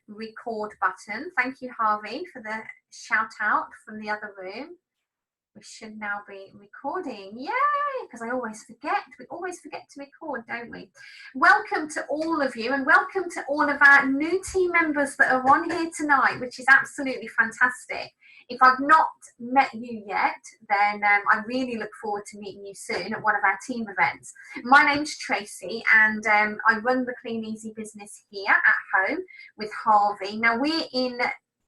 record button. Thank you, Harvey, for the shout out from the other room. We should now be recording. Yay! Because I always forget. We always forget to record, don't we? Welcome to all of you, and welcome to all of our new team members that are on here tonight, which is absolutely fantastic. If I've not met you yet, then I really look forward to meeting you soon at one of our team events. My name's Tracy, and I run the Clean Easy business here at home with Harvey. Now, we're in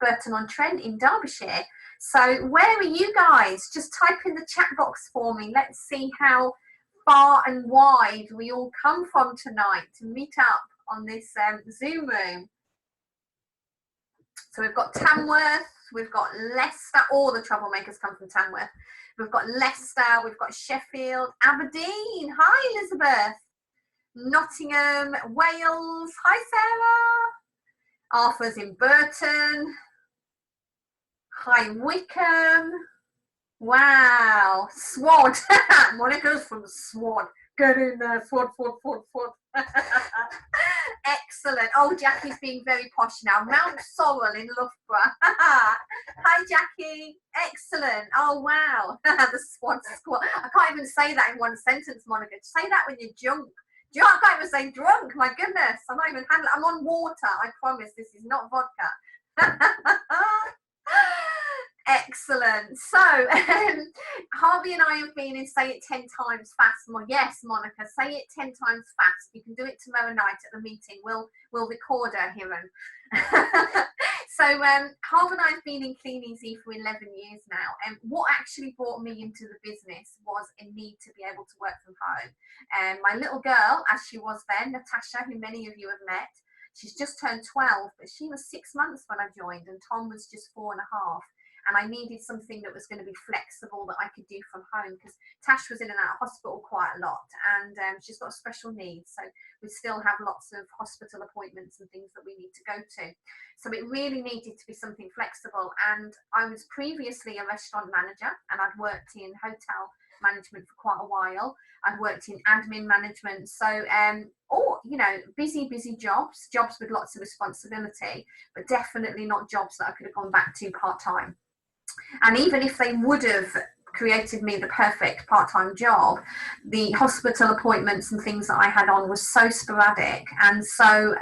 Burton-on-Trent in Derbyshire. So where are you guys? Just type in the chat box for me. Let's see how far and wide we all come from tonight to meet up on this Zoom room. So we've got Tamworth, we've got Leicester. All the troublemakers come from Tamworth. We've got Leicester, we've got Sheffield, Aberdeen. Hi, Elizabeth. Nottingham, Wales. Hi, Sarah. Arthur's in Burton. Hi, Wickham. Wow. Swad. Monica's from Swad. Get in there, Swad. Excellent. Oh, Jackie's being very posh now. Mount Sorrel in Loughborough. Hi, Jackie. Excellent. Oh, wow. The Swad Squad. I can't even say that in one sentence, Monica. Say that when you're drunk. I can't even say drunk. My goodness. I'm not even handling. I'm on water. I promise this is not vodka. Excellent. So Harvey and I have been in Say It 10 Times Fast. Yes, Monica, say it 10 times fast. You can do it tomorrow night at the meeting. We'll record her, Hiran. So Harvey and I have been in Clean Easy for 11 years now, and what actually brought me into the business was a need to be able to work from home. And my little girl, as she was then, Natasha, who many of you have met, she's just turned 12, but she was 6 months when I joined, and Tom was just 4.5. And I needed something that was going to be flexible that I could do from home, because Tash was in and out of hospital quite a lot, and she's got special needs. So we still have lots of hospital appointments and things that we need to go to. So it really needed to be something flexible. And I was previously a restaurant manager, and I'd worked in hotel management for quite a while. I'd worked in admin management. So, busy jobs with lots of responsibility, but definitely not jobs that I could have gone back to part-time. And even if they would have created me the perfect part-time job, the hospital appointments and things that I had on was so sporadic and so,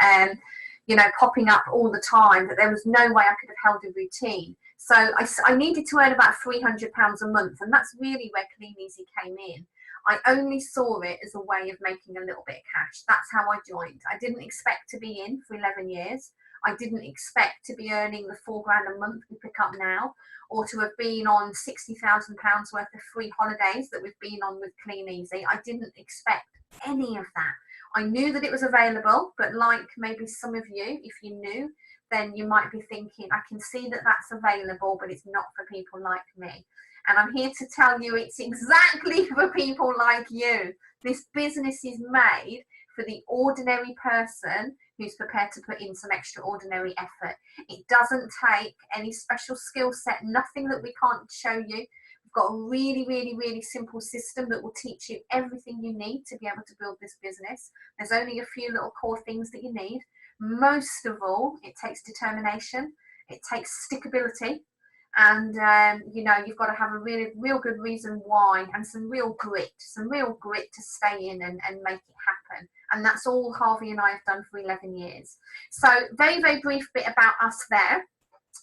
popping up all the time that there was no way I could have held a routine. So I needed to earn about £300 a month, and that's really where Clean Easy came in. I only saw it as a way of making a little bit of cash. That's how I joined. I didn't expect to be in for 11 years. I didn't expect to be earning the £4 grand a month we pick up now, or to have been on £60,000 worth of free holidays that we've been on with Clean Easy. I didn't expect any of that. I knew that it was available, but like maybe some of you, if you knew, then you might be thinking, I can see that that's available, but it's not for people like me. And I'm here to tell you it's exactly for people like you. This business is made for the ordinary person who's prepared to put in some extraordinary effort. It doesn't take any special skill set, nothing that we can't show you. We've got a really simple system that will teach you everything you need to be able to build this business. There's only a few little core things that you need. Most of all, it takes determination, it takes stickability, and you've got to have a real good reason why, and some real grit to stay in and make it happen. And that's all Harvey and I have done for 11 years. So very brief bit about us there.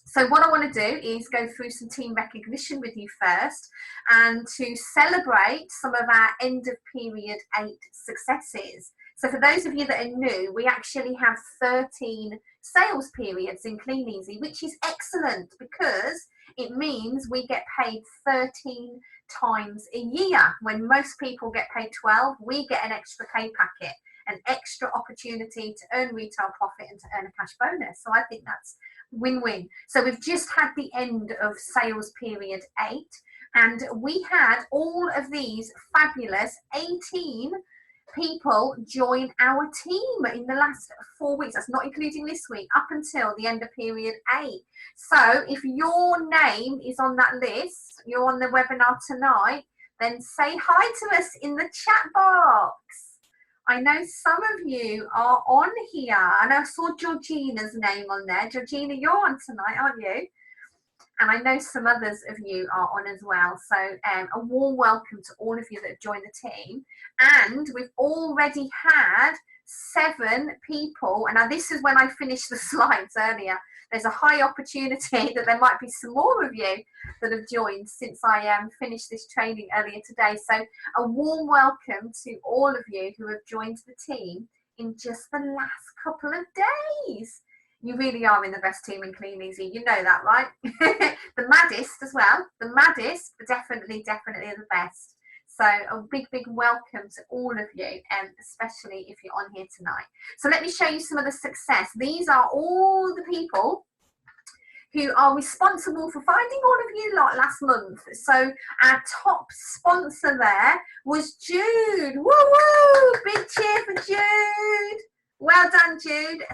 So what I want to do is go through some team recognition with you first, and to celebrate some of our end of period 8 successes. So for those of you that are new, we actually have 13 sales periods in Clean Easy, which is excellent because it means we get paid 13 times a year. When most people get paid 12, we get an extra pay packet, an extra opportunity to earn retail profit and to earn a cash bonus. So I think that's win-win. So we've just had the end of sales period 8, and we had all of these fabulous 18 people join our team in the last 4 weeks. That's not including this week, up until the end of period 8. So if your name is on that list, you're on the webinar tonight, then say hi to us in the chat box. I know some of you are on here, and I saw Georgina's name on there. Georgina, you're on tonight, aren't you? And I know some others of you are on as well. So a warm welcome to all of you that have joined the team. And we've already had 7 people. And now this is when I finished the slides earlier. There's a high opportunity that there might be some more of you that have joined since I finished this training earlier today. So a warm welcome to all of you who have joined the team in just the last couple of days. You really are in the best team in Clean Easy. You know that, right? The maddest as well. The maddest, but definitely the best. So a big welcome to all of you, and especially if you're on here tonight. So let me show you some of the success. These are all the people who are responsible for finding all of you lot last month. So our top sponsor there was Jude. Woo woo! Big cheer for Jude. Well done, Jude.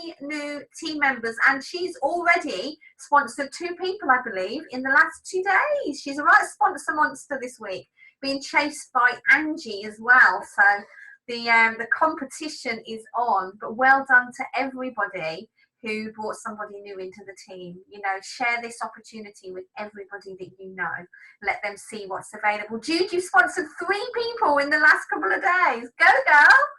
3 new team members, and she's already sponsored 2 people, I believe, in the last 2 days. She's a right sponsor monster this week, being chased by Angie as well. So the competition is on, but well done to everybody who brought somebody new into the team. You know, share this opportunity with everybody that you know. Let them see what's available. Jude, you sponsored 3 people in the last couple of days. Go, girl.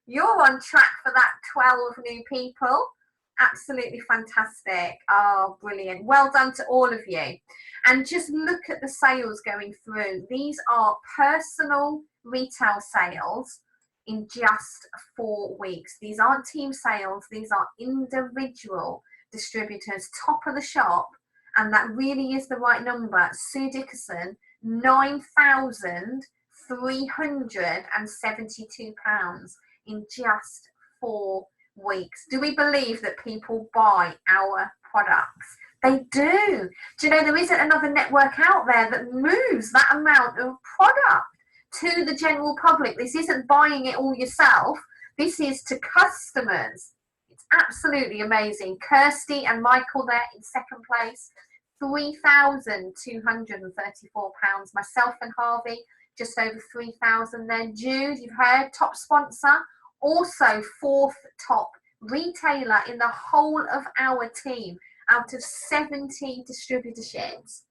You're on track for that 12 new people. Absolutely fantastic. Oh, brilliant. Well done to all of you. And just look at the sales going through. These are personal retail sales in just 4 weeks. These aren't team sales. These are individual distributors, top of the shop. And that really is the right number. Sue Dickerson, £9,372 in just 4 weeks. Do we believe that people buy our products? They do. Do you know there isn't another network out there that moves that amount of product to the general public? This isn't buying it all yourself. This is to customers. It's absolutely amazing. Kirsty and Michael there in second place, £3,234. Myself and Harvey, just over 3,000 there. Jude, you've heard, top sponsor. Also 4th top retailer in the whole of our team out of 70 distributorships.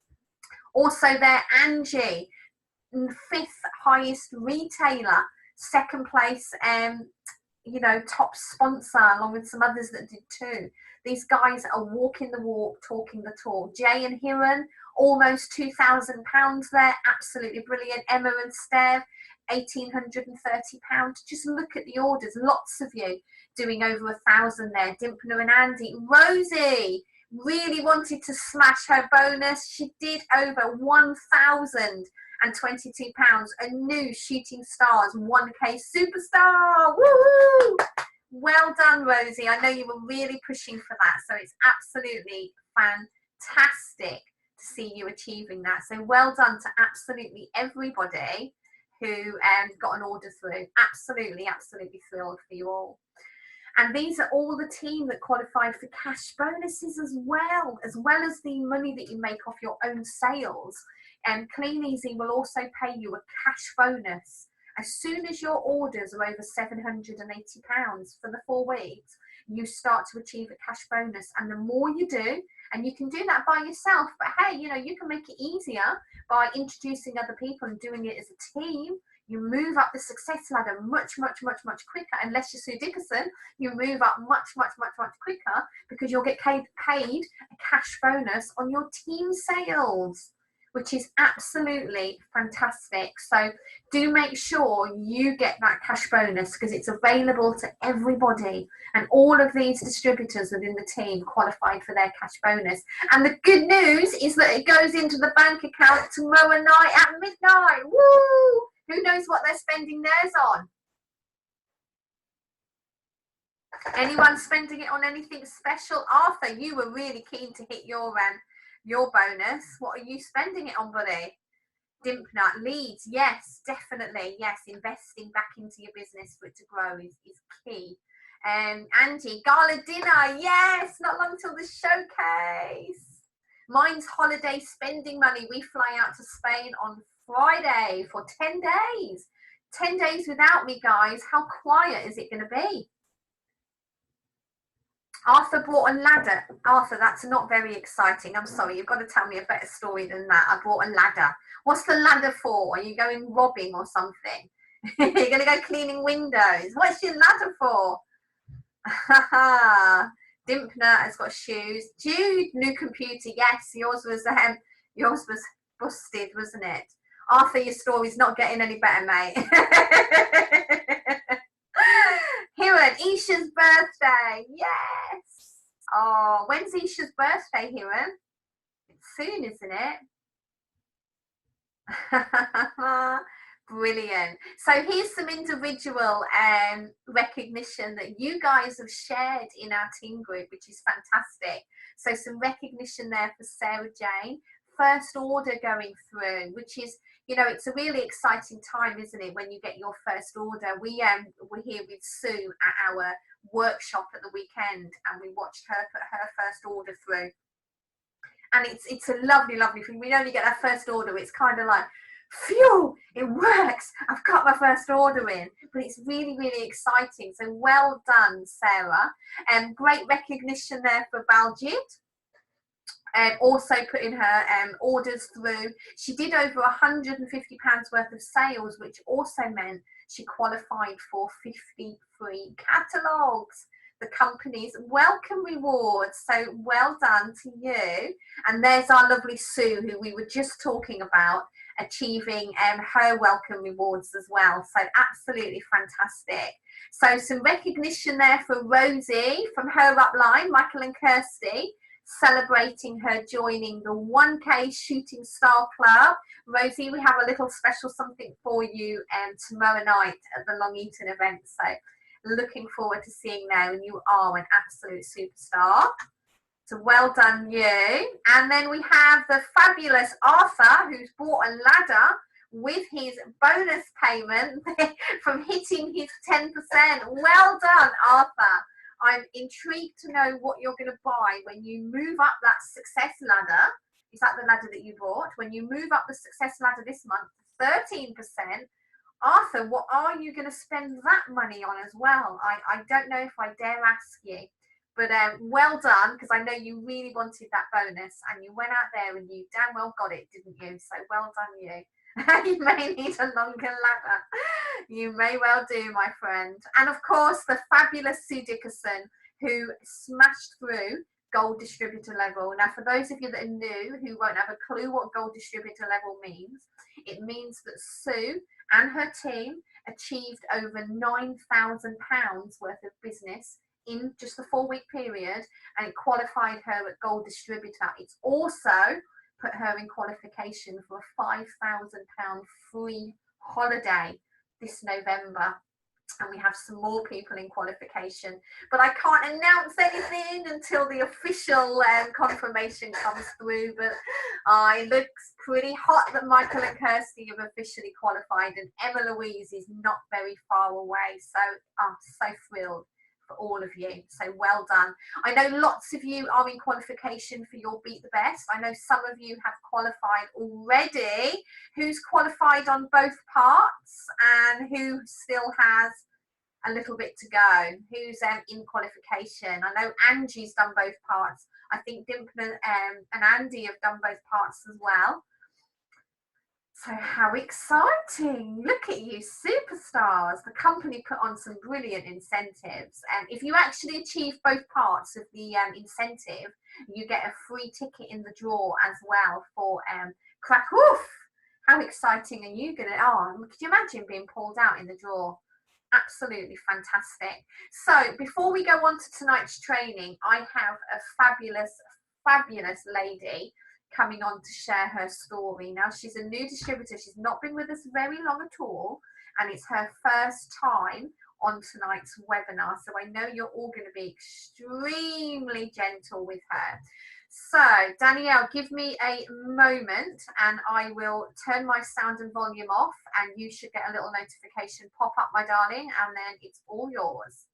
Also there, Angie, 5th highest retailer, 2nd place, you know, top sponsor, along with some others that did too. These guys are walking the walk, talking the talk. Jay and Hiran, almost £2,000 there, absolutely brilliant. Emma and Stev, £1,830. Just look at the orders, lots of you doing over 1,000 there. Dimpner and Andy. Rosie really wanted to smash her bonus. She did over £1,022. A new Shooting Stars 1K superstar. Woohoo! Well done, Rosie. I know you were really pushing for that, so it's absolutely fantastic to see you achieving that. So well done to absolutely everybody who got an order through. Absolutely thrilled for you all. And these are all the team that qualified for cash bonuses as well as the money that you make off your own sales. And Clean Easy will also pay you a cash bonus as soon as your orders are over £780 for the 4 weeks. You start to achieve a cash bonus, and the more you do, and you can do that by yourself, but hey, you know, you can make it easier by introducing other people and doing it as a team. You move up the success ladder much quicker. Unless you're Sue Dickerson, you move up much quicker because you'll get paid a cash bonus on your team sales, which is absolutely fantastic. So do make sure you get that cash bonus because it's available to everybody. And all of these distributors within the team qualified for their cash bonus. And the good news is that it goes into the bank account tomorrow night at midnight. Woo! Who knows what they're spending theirs on? Anyone spending it on anything special? Arthur, you were really keen to hit your bonus. What are you spending it on, buddy? Dimpnut, leads, yes, definitely, yes. Investing back into your business for it to grow is key. Angie, gala dinner, yes, not long till the showcase. Mine's holiday spending money. We fly out to Spain on Friday for 10 days. 10 days without me, guys. How quiet is it going to be? Arthur bought a ladder. Arthur, that's not very exciting. I'm sorry. You've got to tell me a better story than that. I bought a ladder. What's the ladder for? Are you going robbing or something? You're going to go cleaning windows. What's your ladder for? Dimpner has got shoes. Jude, new computer. Yes, yours was busted, wasn't it? Arthur, your story's not getting any better, mate. Hiran, Isha's birthday. Yes. Oh, when's Isha's birthday, Hiran? It's soon, isn't it? Brilliant. So here's some individual recognition that you guys have shared in our team group, which is fantastic. So some recognition there for Sarah Jane. First order going through, which is, you know, it's a really exciting time, isn't it, when you get your first order. We're here with Sue at our workshop at the weekend, and we watched her put her first order through. And it's a lovely, lovely thing. We only get our first order. It's kind of like, phew, it works. I've got my first order in. But it's really, really exciting. So well done, Sarah. Great recognition there for Baljit. Also putting her orders through. She did over £150 worth of sales, which also meant she qualified for 50 free catalogues. The company's welcome rewards. So well done to you. And there's our lovely Sue, who we were just talking about, achieving her welcome rewards as well. So absolutely fantastic. So some recognition there for Rosie from her upline, Michael and Kirsty, celebrating her joining the 1K Shooting Star Club. Rosie, we have a little special something for you tomorrow night at the Long Eaton event. So looking forward to seeing now, and you are an absolute superstar. So well done you. And then we have the fabulous Arthur, who's bought a ladder with his bonus payment from hitting his 10%. Well done, Arthur. I'm intrigued to know what you're going to buy when you move up that success ladder. Is that the ladder that you bought? When you move up the success ladder this month, 13%. Arthur, what are you going to spend that money on as well? I don't know if I dare ask you. But well done, because I know you really wanted that bonus, and you went out there and you damn well got it, didn't you? So well done you. You may need a longer ladder. You may well do, my friend. And of course, the fabulous Sue Dickerson, who smashed through gold distributor level. Now, for those of you that are new, who won't have a clue what gold distributor level means, it means that Sue and her team achieved over £9,000 worth of business in just the 4-week period, and it qualified her at gold distributor. It's also put her in qualification for a £5,000 free holiday this November, and we have some more people in qualification, but I can't announce anything until the official confirmation comes through. But it looks pretty hot that Michael and Kirsty have officially qualified, and Emma Louise is not very far away. So I'm so thrilled for all of you. So well done. I know lots of you are in qualification for your Beat the Best. I know some of you have qualified already. Who's qualified on both parts, and who still has a little bit to go? Who's in qualification? I know Angie's done both parts. I think Dimple and Andy have done both parts as well. So how exciting. Look at you, superstars. The company put on some brilliant incentives. And if you actually achieve both parts of the incentive, you get a free ticket in the draw as well for Krakow. How exciting are you going to... Oh, could you imagine being pulled out in the draw? Absolutely fantastic. So before we go on to tonight's training, I have a fabulous lady coming on to share her story. Now, she's a new distributor. She's not been with us very long at all, and it's her first time on tonight's webinar. So I know you're all going to be extremely gentle with her. So Danielle, give me a moment and I will turn my sound and volume off, and you should get a little notification pop up, my darling, and then it's all yours.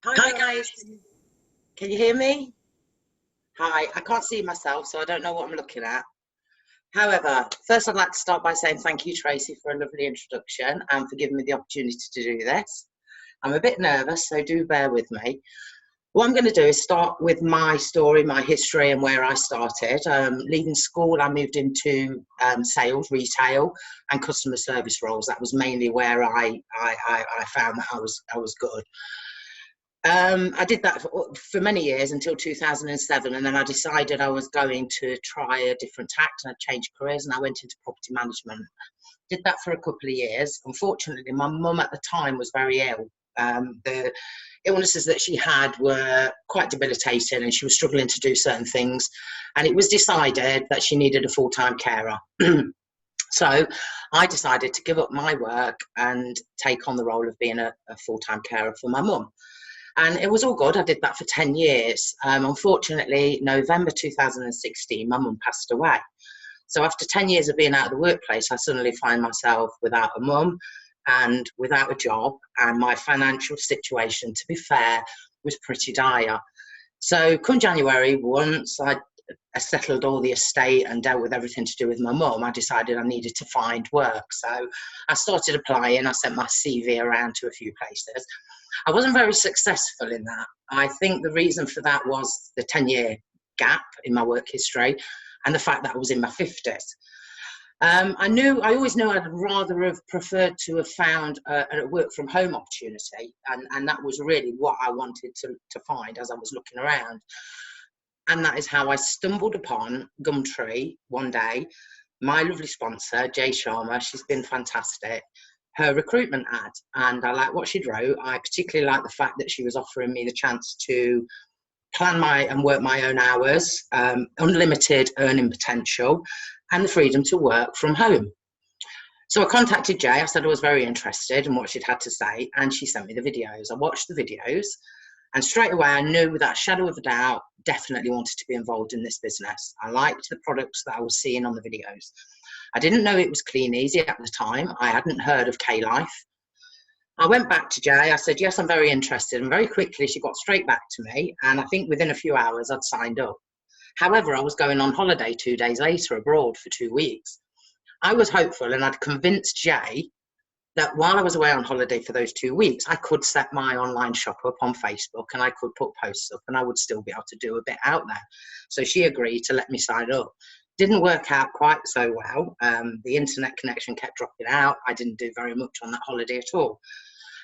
Hi guys, can you hear me? Hi, I can't see myself, so I don't know what I'm looking at. However, first I'd like to start by saying thank you, Tracy, for a lovely introduction and for giving me the opportunity to do this. I'm a bit nervous, so do bear with me. What I'm going to do is start with my story, my history, and where I started. Leaving school, I moved into sales, retail, and customer service roles. That was mainly where I found that I was good. I did that for many years until 2007, and then I decided I was going to try a different tack, and I changed careers and I went into property management. Did that for a couple of years. Unfortunately, my mum at the time was very ill. The illnesses that she had were quite debilitating and she was struggling to do certain things, and it was decided that she needed a full-time carer. So I decided to give up my work and take on the role of being a full-time carer for my mum. And it was all good. I did that for 10 years. Unfortunately, November 2016, my mum passed away. So after 10 years of being out of the workplace, I suddenly find myself without a mum and without a job. And my financial situation, to be fair, was pretty dire. So come January, once I settled all the estate and dealt with everything to do with my mum, I decided I needed to find work. So I started applying. I sent my CV around to a few places. I wasn't very successful in that. I think the reason for that was the 10-year gap in my work history and the fact that I was in my 50s. I always knew I'd rather have preferred to have found a work from home opportunity, and that was really what I wanted to find as I was looking around. And that is how I stumbled upon Gumtree one day. My lovely sponsor, Jay Sharma, she's been fantastic, her recruitment ad, and I like what she'd wrote. I particularly like the fact that she was offering me the chance to plan and work my own hours, unlimited earning potential, and the freedom to work from home. So I contacted Jay. I said I was very interested in what she'd had to say, and she sent me the videos. I watched the videos, and straight away I knew without a shadow of a doubt, definitely wanted to be involved in this business. I liked the products that I was seeing on the videos. I didn't know it was Clean Easy at the time. I hadn't heard of K-Life. I went back to Jay. I said, yes, I'm very interested. And very quickly, she got straight back to me. And I think within a few hours, I'd signed up. However, I was going on holiday 2 days later abroad for 2 weeks. I was hopeful, and I'd convinced Jay that while I was away on holiday for those 2 weeks, I could set my online shop up on Facebook and I could put posts up and I would still be able to do a bit out there. So she agreed to let me sign up. Didn't work out quite so well. The internet connection kept dropping out. I didn't do very much on that holiday at all.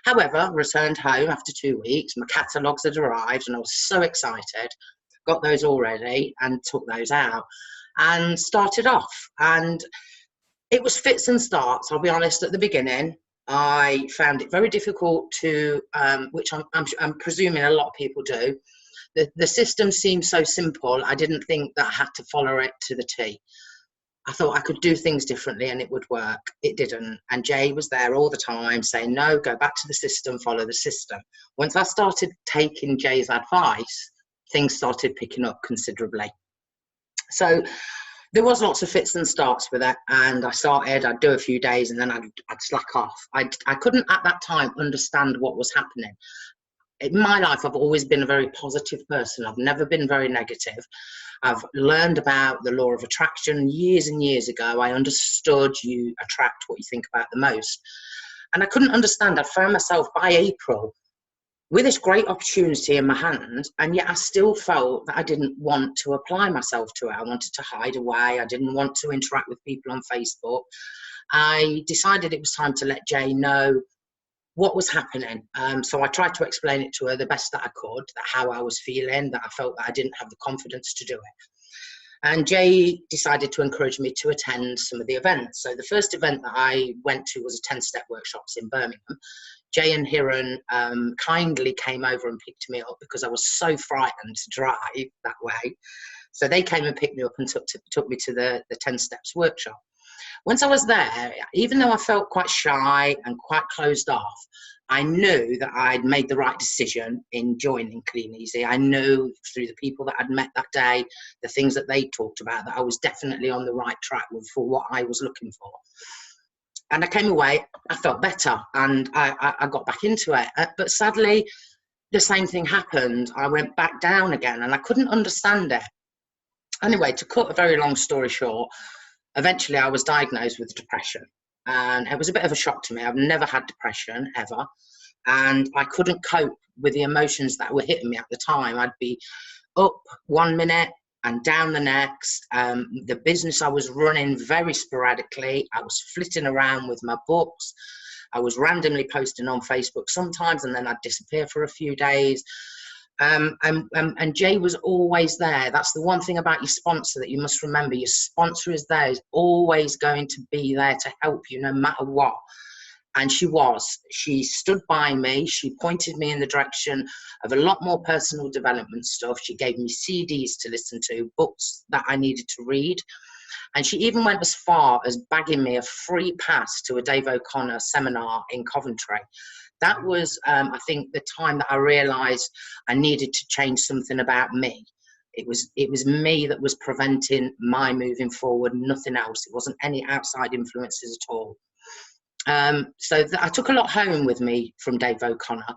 However, returned home after 2 weeks, my catalogues had arrived and I was so excited, got those all ready and took those out and started off. And it was fits and starts, I'll be honest, at the beginning. I found it very difficult to, which I'm presuming a lot of people do. The system seemed so simple, I didn't think that I had to follow it to the T. I thought I could do things differently and it would work. It didn't. And Jay was there all the time saying, no, go back to the system, follow the system. Once I started taking Jay's advice, things started picking up considerably. So there was lots of fits and starts with it. And I'd do a few days and then I'd slack off. I couldn't at that time understand what was happening. In my life, I've always been a very positive person. I've never been very negative. I've learned about the law of attraction years and years ago. I understood you attract what you think about the most. And I couldn't understand. I found myself by April with this great opportunity in my hand, and yet I still felt that I didn't want to apply myself to it. I wanted to hide away. I didn't want to interact with people on Facebook. I decided it was time to let Jay know what was happening. So I tried to explain it to her the best that I could, that how I was feeling, that I felt that I didn't have the confidence to do it. And Jay decided to encourage me to attend some of the events. So the first event that I went to was a 10-step workshops in Birmingham. Jay and Hiran kindly came over and picked me up because I was so frightened to drive that way. So they came and picked me up and took me to the 10 steps workshop. Once I was there, even though I felt quite shy and quite closed off, I knew that I'd made the right decision in joining Clean Easy. I knew through the people that I'd met that day, the things that they talked about, that I was definitely on the right track for what I was looking for. And I came away, I felt better, and I got back into it. But sadly, the same thing happened. I went back down again, and I couldn't understand it. Anyway, to cut a very long story short, eventually I was diagnosed with depression. And it was a bit of a shock to me. I've never had depression, ever. And I couldn't cope with the emotions that were hitting me at the time. I'd be up one minute and down the next. The business I was running very sporadically. I was flitting around with my books. I was randomly posting on Facebook sometimes, and then I'd disappear for a few days. And Jay was always there. That's the one thing about your sponsor that you must remember. Your sponsor is there, is always going to be there to help you no matter what. And she stood by me. She pointed me in the direction of a lot more personal development stuff. She gave me CDs to listen to, books that I needed to read. And she even went as far as bagging me a free pass to a Dave O'Connor seminar in Coventry. That was, I think, the time that I realised I needed to change something about me. It was me that was preventing my moving forward, nothing else. It wasn't any outside influences at all. So I took a lot home with me from Dave O'Connor.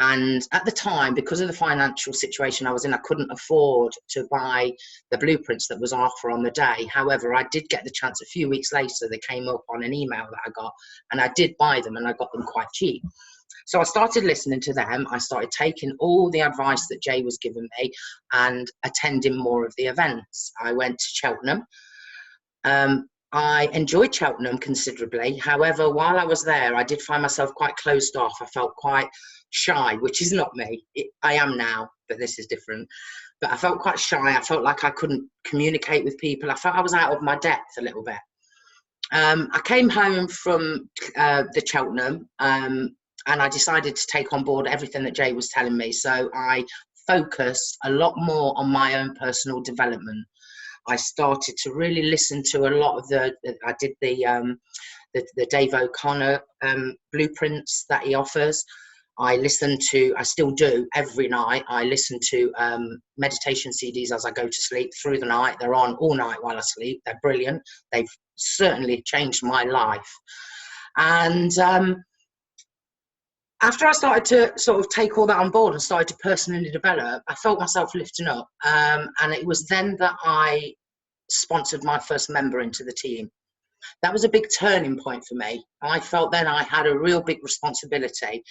And at the time, because of the financial situation I was in, I couldn't afford to buy the blueprints that was on offer on the day. However, I did get the chance a few weeks later. They came up on an email that I got, and I did buy them, and I got them quite cheap. So I started listening to them. I started taking all the advice that Jay was giving me and attending more of the events. I went to Cheltenham. I enjoyed Cheltenham considerably. However, while I was there, I did find myself quite closed off. I felt quite shy, which is not me. I am now, but this is different. But I felt quite shy. I felt like I couldn't communicate with people. I felt I was out of my depth a little bit. I came home from the Cheltenham, and I decided to take on board everything that Jay was telling me. So I focused a lot more on my own personal development. I started to really listen to a lot of I did the Dave O'Connor blueprints that he offers. I still do every night. I listen to meditation CDs as I go to sleep through the night. They're on all night while I sleep. They're brilliant. They've certainly changed my life. And after I started to sort of take all that on board and started to personally develop, I felt myself lifting up. And it was then that I sponsored my first member into the team. That was a big turning point for me. I felt then I had a real big responsibility.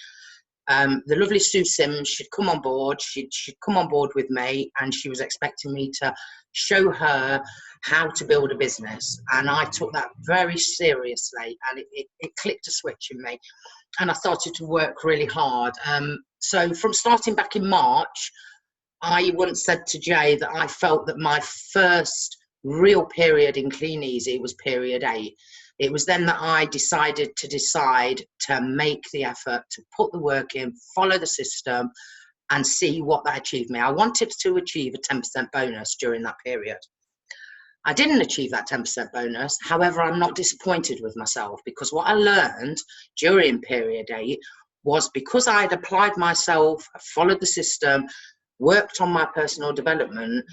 The lovely Sue Sims, she'd come on board. She'd come on board with me, and she was expecting me to show her how to build a business. And I took that very seriously, and it clicked a switch in me. And I started to work really hard. So from starting back in March, I once said to Jay that I felt that my first real period in Clean Easy was period 8. It was then that I decided to make the effort, to put the work in, follow the system, and see what that achieved me. I wanted to achieve a 10% bonus during that period. I didn't achieve that 10% bonus. However, I'm not disappointed with myself, because what I learned during period 8 was, because I had applied myself, followed the system, worked on my personal development,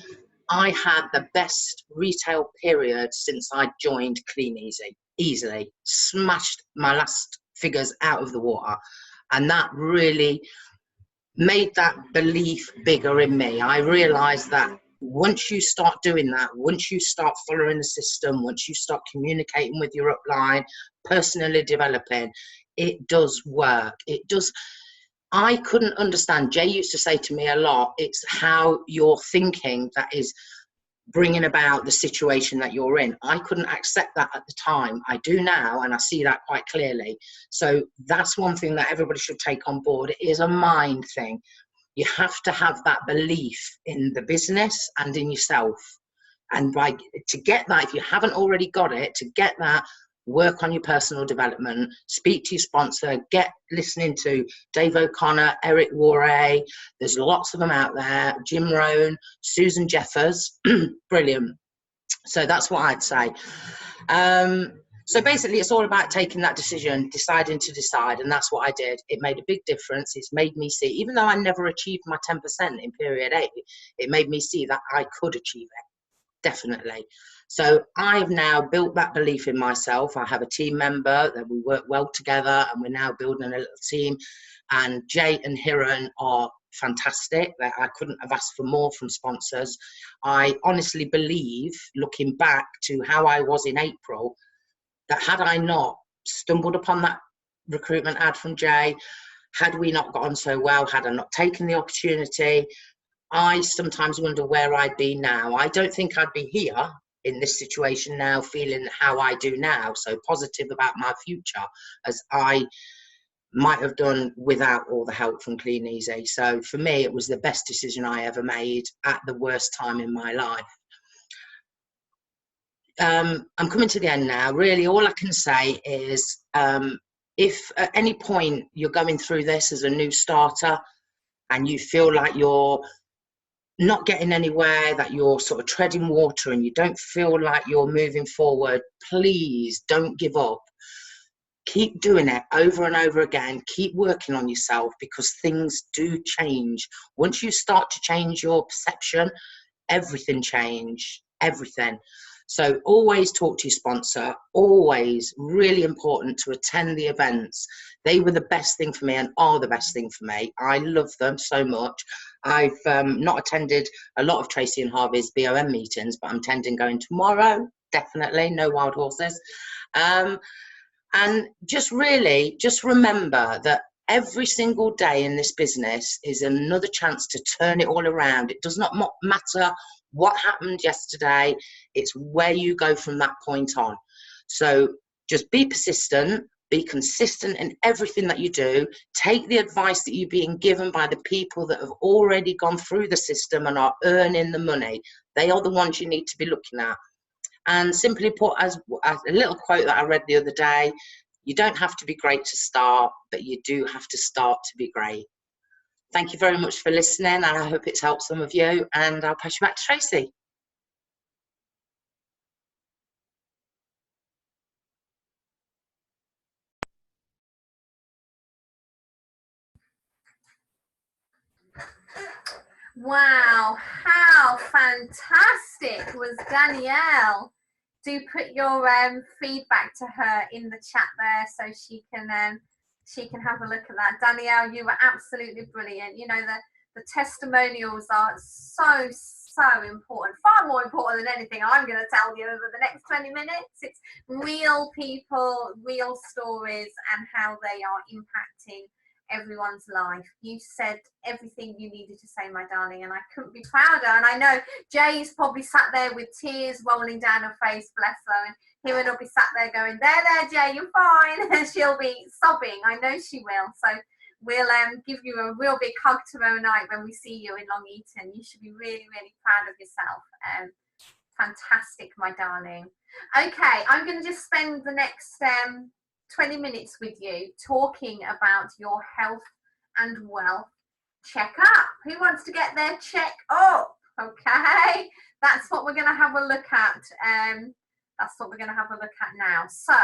I had the best retail period since I joined Clean Easy. Easily smashed my last figures out of the water. And that really made that belief bigger in me. I realized that once you start doing that, once you start following the system, once you start communicating with your upline, personally developing, it does work. It does. I couldn't understand. Jay used to say to me a lot, it's how you're thinking that is bringing about the situation that you're in. I couldn't accept that at the time. I do now, and I see that quite clearly. So that's one thing that everybody should take on board. It is a mind thing. You have to have that belief in the business and in yourself. And to get that, if you haven't already got it, to get that, work on your personal development, speak to your sponsor, get listening to Dave O'Connor, Eric Warray. There's lots of them out there. Jim Rohn, Susan Jeffers, brilliant. So that's what I'd say. So basically, it's all about taking that decision, deciding to decide, and that's what I did. It made a big difference. It's made me see, even though I never achieved my 10% in period 8, it made me see that I could achieve it, definitely. So I've now built that belief in myself. I have a team member that we work well together, and we're now building a little team. And Jay and Hiran are fantastic. That I couldn't have asked for more from sponsors. I honestly believe, looking back to how I was in April, that had I not stumbled upon that recruitment ad from Jay, had we not got on so well, had I not taken the opportunity, I sometimes wonder where I'd be now. I don't think I'd be here in this situation now, feeling how I do now, so positive about my future, as I might have done without all the help from Clean Easy. So for me, it was the best decision I ever made at the worst time in my life. I'm coming to the end now. Really, all I can say is, if at any point you're going through this as a new starter and you feel like you're not getting anywhere, that you're sort of treading water and you don't feel like you're moving forward, please don't give up. Keep doing it over and over again. Keep working on yourself, because things do change. Once you start to change your perception, everything change, everything. So always talk to your sponsor, always really important to attend the events. They were the best thing for me and are the best thing for me. I love them so much. I've not attended a lot of Tracy and Harvey's BOM meetings, but I'm intending going tomorrow, definitely, no wild horses. And just remember that every single day in this business is another chance to turn it all around. It does not matter what happened yesterday, it's where you go from that point on. So just be persistent, be consistent in everything that you do. Take the advice that you're being given by the people that have already gone through the system and are earning the money. They are the ones you need to be looking at. And simply put, as a little quote that I read the other day, you don't have to be great to start, but you do have to start to be great. Thank you very much for listening, and I hope it's helped some of you, and I'll pass you back to Tracy. Wow, how fantastic was Danielle. Do put your feedback to her in the chat there, so she can have a look at that. Danielle, you were absolutely brilliant. You know, the testimonials are so important, far more important than anything I'm going to tell you over the next 20 minutes. It's real people, real stories, and how they are impacting everyone's life. You said everything you needed to say, my darling, and I couldn't be prouder. And I know Jay's probably sat there with tears rolling down her face, bless her, and Kieran will be sat there going, there, Jay, you're fine. And she'll be sobbing. I know she will. So we'll give you a real big hug tomorrow night when we see you in Long Eaton. You should be really, really proud of yourself. Fantastic, my darling. Okay, I'm going to just spend the next 20 minutes with you talking about your health and wealth checkup. Who wants to get their check up? Okay, that's what we're going to have a look at. That's what we're going to have a look at now. So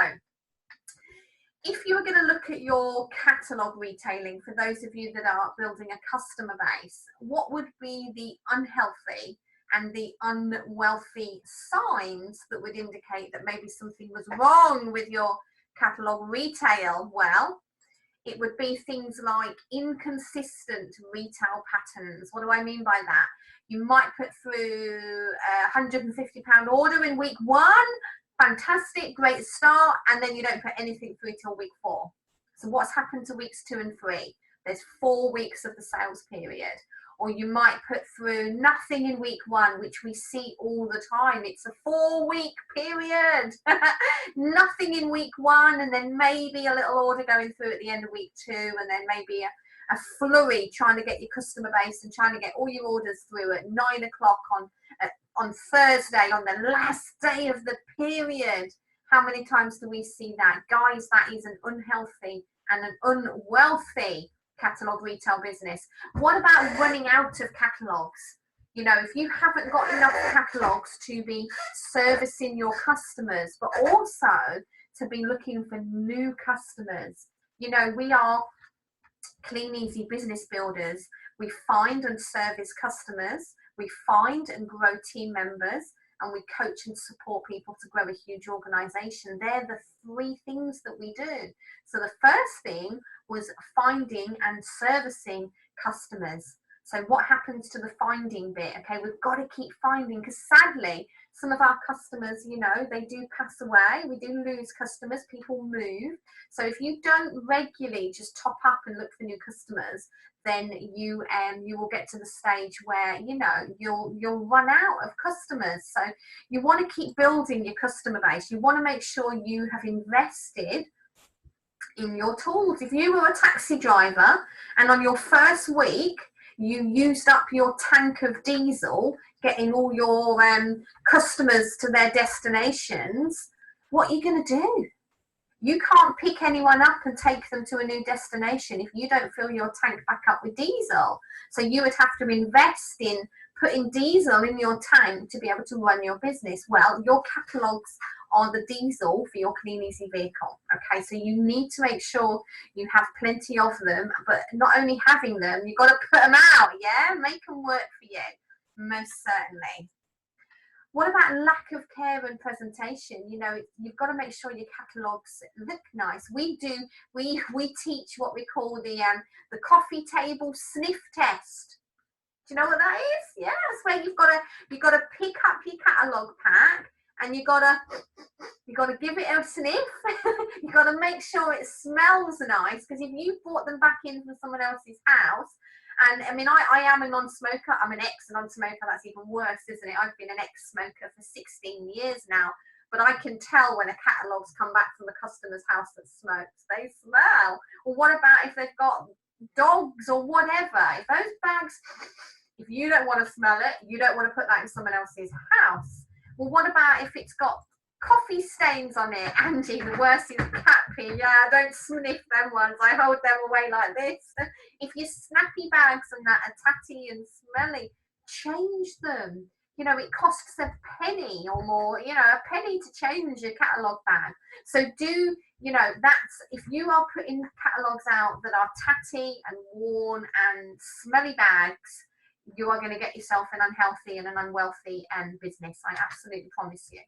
if you were going to look at your catalogue retailing, for those of you that are building a customer base, what would be the unhealthy and the unwealthy signs that would indicate that maybe something was wrong with your catalogue retail? Well, it would be things like inconsistent retail patterns. What do I mean by that? You might put through a £150 order in week 1, fantastic, great start, and then you don't put anything through till week 4. So what's happened to weeks 2 and 3? There's 4 weeks of the sales period. Or you might put through nothing in week 1, which we see all the time. It's a 4-week period. Nothing in week 1, and then maybe a little order going through at the end of week 2, and then maybe a flurry trying to get your customer base and trying to get all your orders through at 9 o'clock on Thursday, on the last day of the period. How many times do we see that? Guys, that is an unhealthy and an unwealthy catalogue retail business. What about running out of catalogues? You know, if you haven't got enough catalogues to be servicing your customers, but also to be looking for new customers. You know, we are Clean Easy business builders. We find and service customers, we find and grow team members, and we coach and support people to grow a huge organization. They're the 3 things that we do. So the first thing was finding and servicing customers. So what happens to the finding bit? Okay, we've got to keep finding, because sadly, some of our customers, you know, they do pass away. We do lose customers, people move. So if you don't regularly just top up and look for new customers, then you will get to the stage where, you know, you'll run out of customers. So you want to keep building your customer base. You want to make sure you have invested in your tools. If you were a taxi driver and on your first week you used up your tank of diesel getting all your customers to their destinations, what are you going to do? You can't pick anyone up and take them to a new destination if you don't fill your tank back up with diesel. So you would have to invest in putting diesel in your tank to be able to run your business. Well, your catalogues are the diesel for your Clean Easy vehicle. Okay, so you need to make sure you have plenty of them, but not only having them, you've got to put them out, yeah? Make them work for you, most certainly. What about lack of care and presentation? You know, you've got to make sure your catalogues look nice. We teach what we call the coffee table sniff test. Do you know what that is? Yeah, that's where you've got to pick up your catalogue pack and you got to give it a sniff. You got to make sure it smells nice, because if you brought them back in from someone else's house, and I mean, I am a non-smoker. I'm an ex-non-smoker. That's even worse, isn't it? I've been an ex-smoker for 16 years now. But I can tell when a catalogue's come back from a customer's house that smokes. They smell. Or what about if they've got dogs or whatever? If those bags, if you don't want to smell it, you don't want to put that in someone else's house. Well, what about if it's got coffee stains on it? Angie, the worst is cat pee. Yeah, don't sniff them ones. I hold them away like this. If your snappy bags and that are tatty and smelly, change them. You know, it costs a penny or more, you know, a penny to change your catalogue bag. So you know, that's, if you are putting catalogues out that are tatty and worn and smelly bags, you are going to get yourself an unhealthy and an unwealthy business. I absolutely promise you.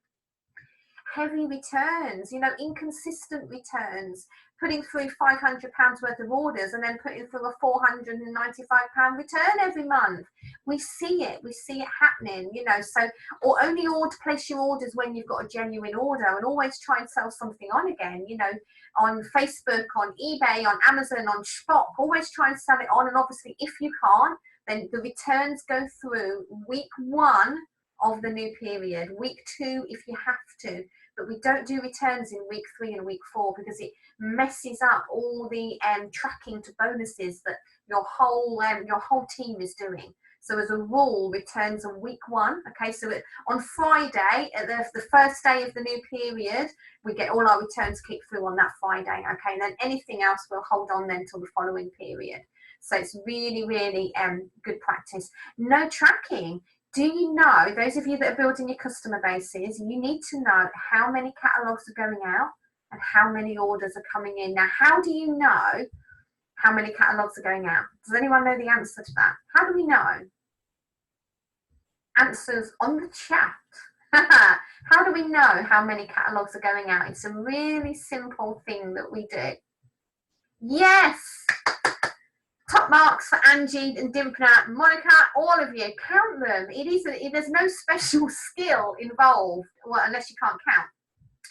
Heavy returns, you know, inconsistent returns, putting through £500 worth of orders and then putting through a £495 return every month. We see it happening, you know. So, or only place your orders when you've got a genuine order, and always try and sell something on again, you know, on Facebook, on eBay, on Amazon, on Shop. Always try and sell it on, and obviously if you can't, then the returns go through week 1 of the new period, week 2 if you have to, but we don't do returns in week 3 and week 4 because it messes up all the tracking to bonuses that your whole team is doing. So as a rule, returns on week 1. Okay, so on Friday, the first day of the new period, we get all our returns kicked through on that Friday. Okay, and then anything else we'll hold on then till the following period. So it's really, really good practice. No tracking. Do you know, those of you that are building your customer bases, you need to know how many catalogues are going out and how many orders are coming in. Now, how do you know how many catalogues are going out? Does anyone know the answer to that? How do we know? Answers on the chat. How do we know how many catalogues are going out? It's a really simple thing that we do. Yes! Top marks for Angie and Dimpna, Monica, all of you. Count them. There's no special skill involved, well, unless you can't count.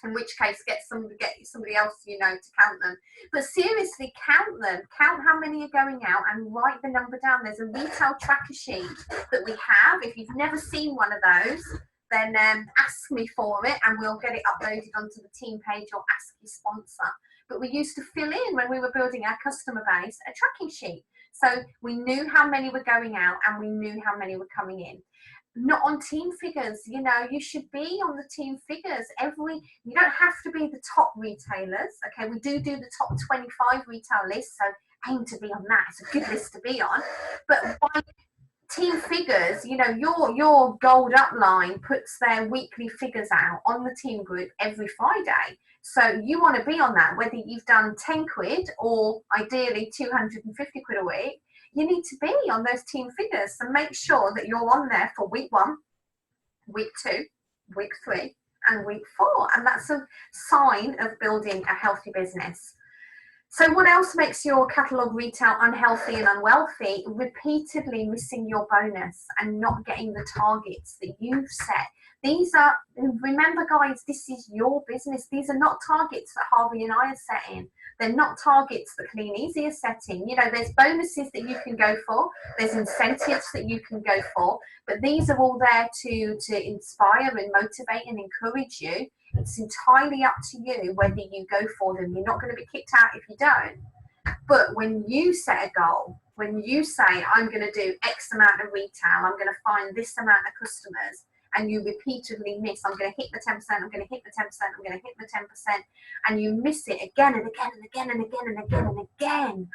In which case, get somebody else you know to count them. But seriously, count them. Count how many are going out and write the number down. There's a retail tracker sheet that we have. If you've never seen one of those, then ask me for it and we'll get it uploaded onto the team page or ask your sponsor. But we used to fill in, when we were building our customer base, a tracking sheet. So we knew how many were going out and we knew how many were coming in. Not on team figures, you know, you should be on the team figures. You don't have to be the top retailers. Okay, we do the top 25 retail list, so aim to be on that. It's a good list to be on. But by team figures, you know, your gold upline puts their weekly figures out on the team group every Friday. So you want to be on that, whether you've done 10 quid or ideally 250 quid a week. You need to be on those team figures. So make sure that you're on there for week 1, week 2, week 3, and week 4. And that's a sign of building a healthy business. So what else makes your catalogue retail unhealthy and unwealthy? Repeatedly missing your bonus and not getting the targets that you've set. These are, remember guys, this is your business. These are not targets that Harvey and I are setting. They're not targets that Clean Easy is setting. You know, there's bonuses that you can go for. There's incentives that you can go for. But these are all there to inspire and motivate and encourage you. It's entirely up to you whether you go for them. You're not going to be kicked out if you don't. But when you set a goal, when you say, I'm going to do X amount of retail, I'm going to find this amount of customers, and you repeatedly miss, I'm going to hit the 10%, I'm going to hit the 10%, I'm going to hit the 10%, and you miss it again and again and again and again and again and again,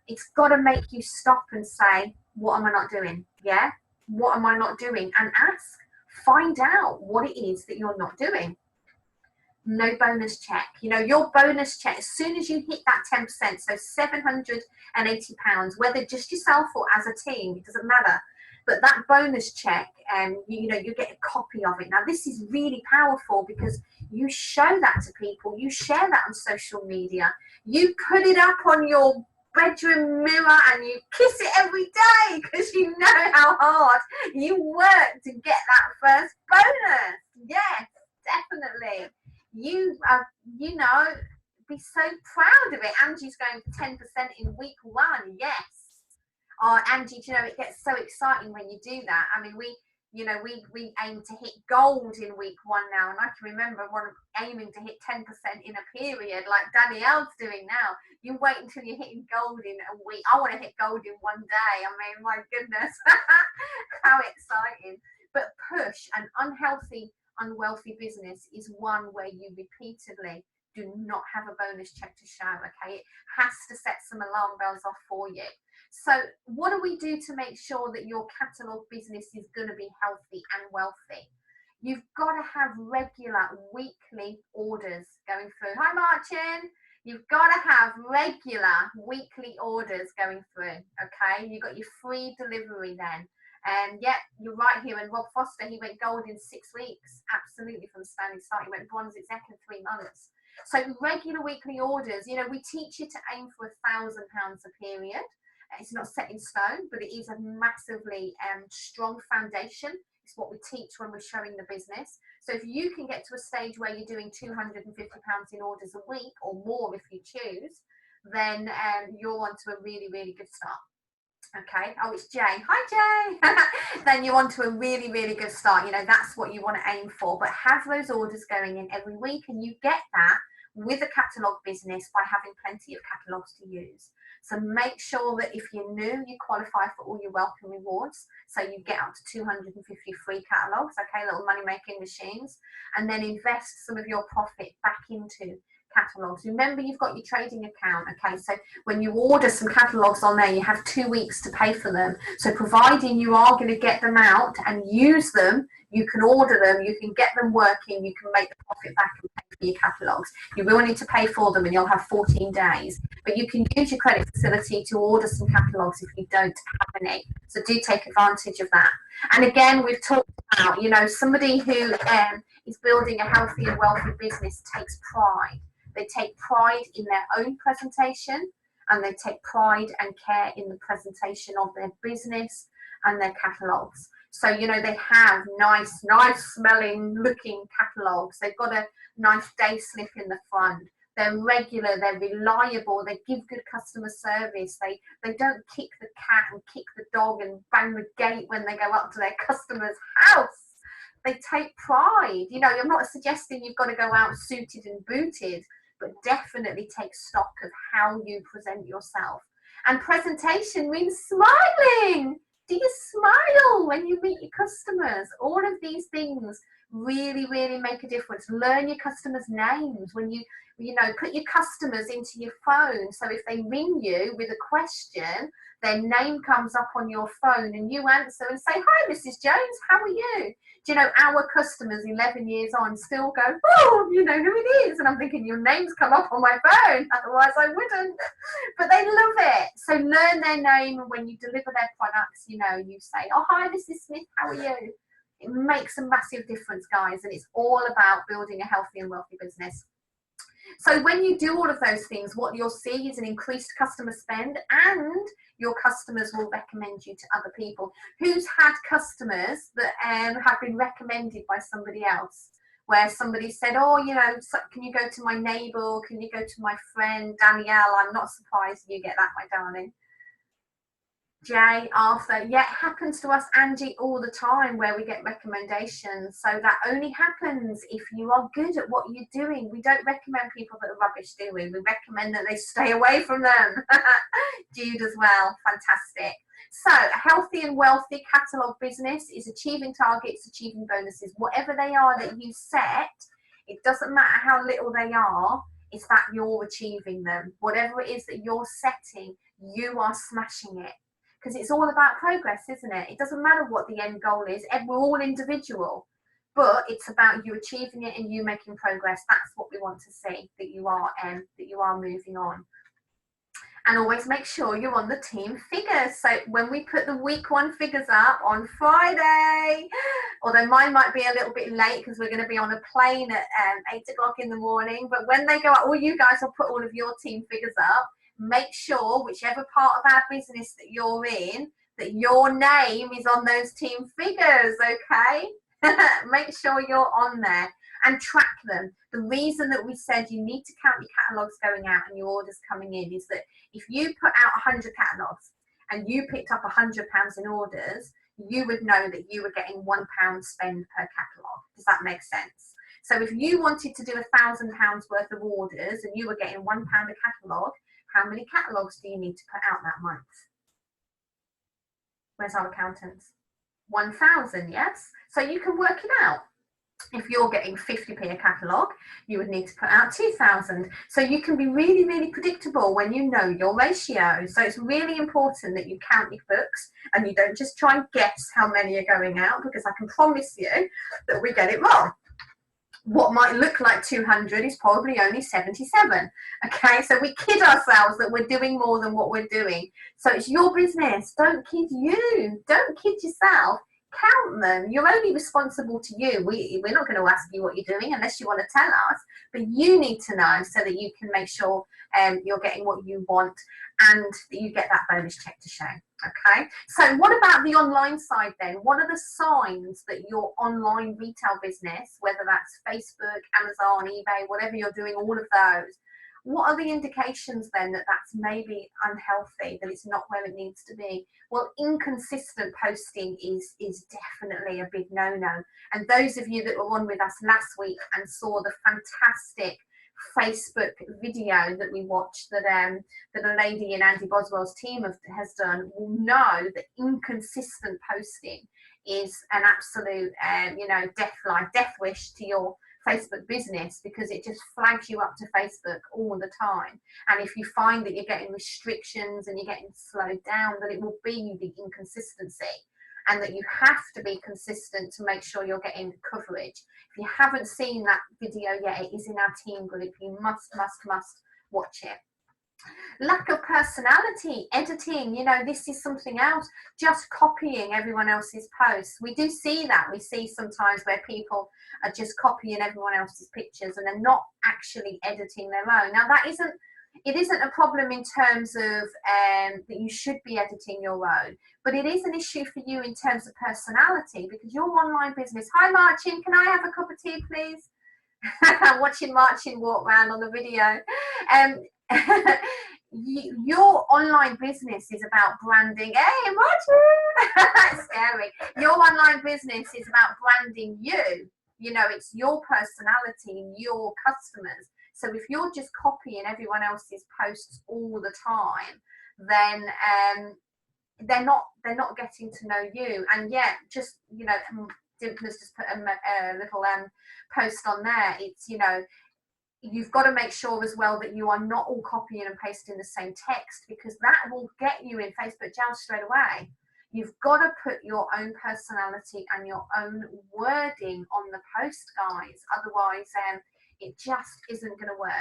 it's got to make you stop and say, what am I not doing? Yeah? What am I not doing? And ask, find out what it is that you're not doing. No bonus check. You know, your bonus check, as soon as you hit that 10%, so £780, whether just yourself or as a team, it doesn't matter. But that bonus check, you know, you get a copy of it. Now, this is really powerful because you show that to people. You share that on social media. You put it up on your bedroom mirror and you kiss it every day because you know how hard you work to get that first bonus. Yes, definitely. You know, be so proud of it. Angie's going for 10% in week 1. Yes. Oh, Angie, do you know, it gets so exciting when you do that. I mean, we aim to hit gold in week 1 now, and I can remember aiming to hit 10% in a period like Danielle's doing now. You wait until you're hitting gold in a week. I want to hit gold in 1 day. I mean, my goodness, how exciting. But push, an unhealthy, unwealthy business is one where you repeatedly do not have a bonus check to show, okay? It has to set some alarm bells off for you. So what do we do to make sure that your catalogue business is going to be healthy and wealthy? You've got to have regular weekly orders going through. Hi, Martin. You've got to have regular weekly orders going through, okay? You've got your free delivery then. And yeah, you're right here. And Rob Foster, he went gold in 6 weeks. Absolutely, from the standing start. He went bronze exec in 3 months. So regular weekly orders, you know, we teach you to aim for £1,000 a period. It's not set in stone, but it is a massively strong foundation. It's what we teach when we're showing the business. So if you can get to a stage where you're doing £250 in orders a week or more if you choose, then you're on to a really, really good start. Okay. Oh, it's Jay. Hi, Jay. Then you're on to a really, really good start. You know, that's what you want to aim for. But have those orders going in every week, and you get that with a catalogue business by having plenty of catalogues to use. So make sure that if you're new, you qualify for all your welcome rewards. So you get up to 250 free catalogues, okay, little money-making machines, and then invest some of your profit back into catalogues. Remember, you've got your trading account, okay, so when you order some catalogues on there, you have 2 weeks to pay for them. So providing you are going to get them out and use them, you can order them, you can get them working, you can make the profit back and pay for your catalogues. You will need to pay for them and you'll have 14 days, but you can use your credit facility to order some catalogues if you don't have any. So do take advantage of that. And again, we've talked about, you know, somebody who is building a healthy and wealthy business takes pride. They take pride in their own presentation, and they take pride and care in the presentation of their business and their catalogues. So, you know, they have nice smelling looking catalogues. They've got a nice day slip in the front. They're regular, they're reliable, they give good customer service. They don't kick the cat and kick the dog and bang the gate when they go up to their customer's house. They take pride. You know, I'm not suggesting you've got to go out suited and booted, but definitely take stock of how you present yourself. And presentation means smiling. Do you smile when you meet your customers? All of these things really, really make a difference. Learn your customers' names. When you know, put your customers into your phone. So if they ring you with a question, their name comes up on your phone and you answer and say, hi, Mrs. Jones, how are you? Do you know, our customers 11 years on still go, oh, you know who it is. And I'm thinking, your name's come up on my phone, otherwise I wouldn't. But they love it. So learn their name, and when you deliver their products, you know, you say, oh, hi, Mrs. Smith, how are you? It makes a massive difference, guys, and it's all about building a healthy and wealthy business. So when you do all of those things, what you'll see is an increased customer spend, and your customers will recommend you to other people. Who's had customers that have been recommended by somebody else, where somebody said, oh, you know, can you go to my neighbour, can you go to my friend Danielle? I'm not surprised you get that, my darling. Jay, Arthur, yeah, it happens to us, Angie, all the time, where we get recommendations. So that only happens if you are good at what you're doing. We don't recommend people that are rubbish, do we? We recommend that they stay away from them. Jude as well, fantastic. So a healthy and wealthy catalogue business is achieving targets, achieving bonuses, whatever they are that you set. It doesn't matter how little they are, it's that you're achieving them. Whatever it is that you're setting, you are smashing it. Because it's all about progress, isn't it? It doesn't matter what the end goal is. We're all individual, but it's about you achieving it and you making progress. That's what we want to see, that you are moving on. And always make sure you're on the team figures. So when we put the week 1 figures up on Friday, although mine might be a little bit late because we're going to be on a plane at 8 o'clock in the morning, but when they go up, all you guys will put all of your team figures up. Make sure, whichever part of our business that you're in, that your name is on those team figures, okay? Make sure you're on there and track them. The reason that we said you need to count your catalogues going out and your orders coming in is that if you put out 100 catalogues and you picked up £100 in orders, you would know that you were getting £1 spend per catalogue. Does that make sense? So if you wanted to do £1,000 worth of orders and you were getting £1 a catalogue, how many catalogues do you need to put out that month? Where's our accountants? 1,000, yes? So you can work it out. If you're getting 50p a catalogue, you would need to put out 2,000. So you can be really, really predictable when you know your ratio. So it's really important that you count your books and you don't just try and guess how many are going out, because I can promise you that we get it wrong. What might look like 200 is probably only 77. Okay, so we kid ourselves that we're doing more than what we're doing. So it's your business. Don't kid you. Don't kid yourself. Count them. You're only responsible to you. We're not going to ask you what you're doing unless you want to tell us, but you need to know so that you can make sure you're getting what you want and you get that bonus check to show. Okay, so what about the online side then? What are the signs that your online retail business, whether that's Facebook, Amazon, eBay, whatever you're doing, all of those, what are the indications then that that's maybe unhealthy, that it's not where it needs to be? Well, inconsistent posting is definitely a big no-no. And those of you that were on with us last week and saw the fantastic Facebook video that we watched that a lady in Andy Boswell's team has done will know that inconsistent posting is an absolute death wish to your Facebook business, because it just flags you up to Facebook all the time. And if you find that you're getting restrictions and you're getting slowed down, that it will be the inconsistency, and that you have to be consistent to make sure you're getting coverage. If you haven't seen that video yet, it is in our team group. You must watch it. Lack of personality, editing, this is something else. Just copying everyone else's posts. We do see that. We see sometimes where people are just copying everyone else's pictures and they're not actually editing their own. Now it isn't a problem in terms of that you should be editing your own, but it is an issue for you in terms of personality, because your online business. Hi Marcin, can I have a cup of tea please? I'm watching Marcin walk around on the video. Your online business is about branding. Hey Marcin! Scary. Your online business is about branding you. It's your personality and your customers. So if you're just copying everyone else's posts all the time, then they're not getting to know you. And yet, just Dimpla's just put a little post on there. It's you've got to make sure as well that you are not all copying and pasting the same text, because that will get you in Facebook jail straight away. You've got to put your own personality and your own wording on the post, guys. Otherwise, it just isn't going to work.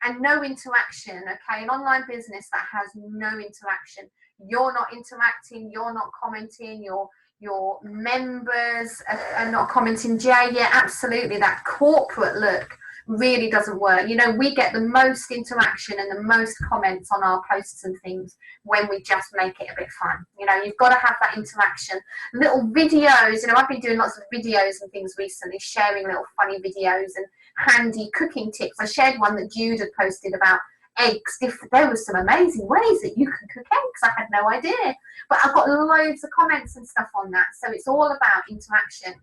And no interaction, okay? An online business that has no interaction. You're not interacting, you're not commenting, your members are not commenting. Jay, yeah, absolutely. That corporate look really doesn't work. You know, we get the most interaction and the most comments on our posts and things when we just make it a bit fun. You know, you've got to have that interaction. Little videos, you know, I've been doing lots of videos and things recently, sharing little funny videos and handy cooking tips. I shared one that Jude had posted about eggs. There was some amazing ways that you can cook eggs. I had no idea, but I've got loads of comments and stuff on that. So it's all about interaction.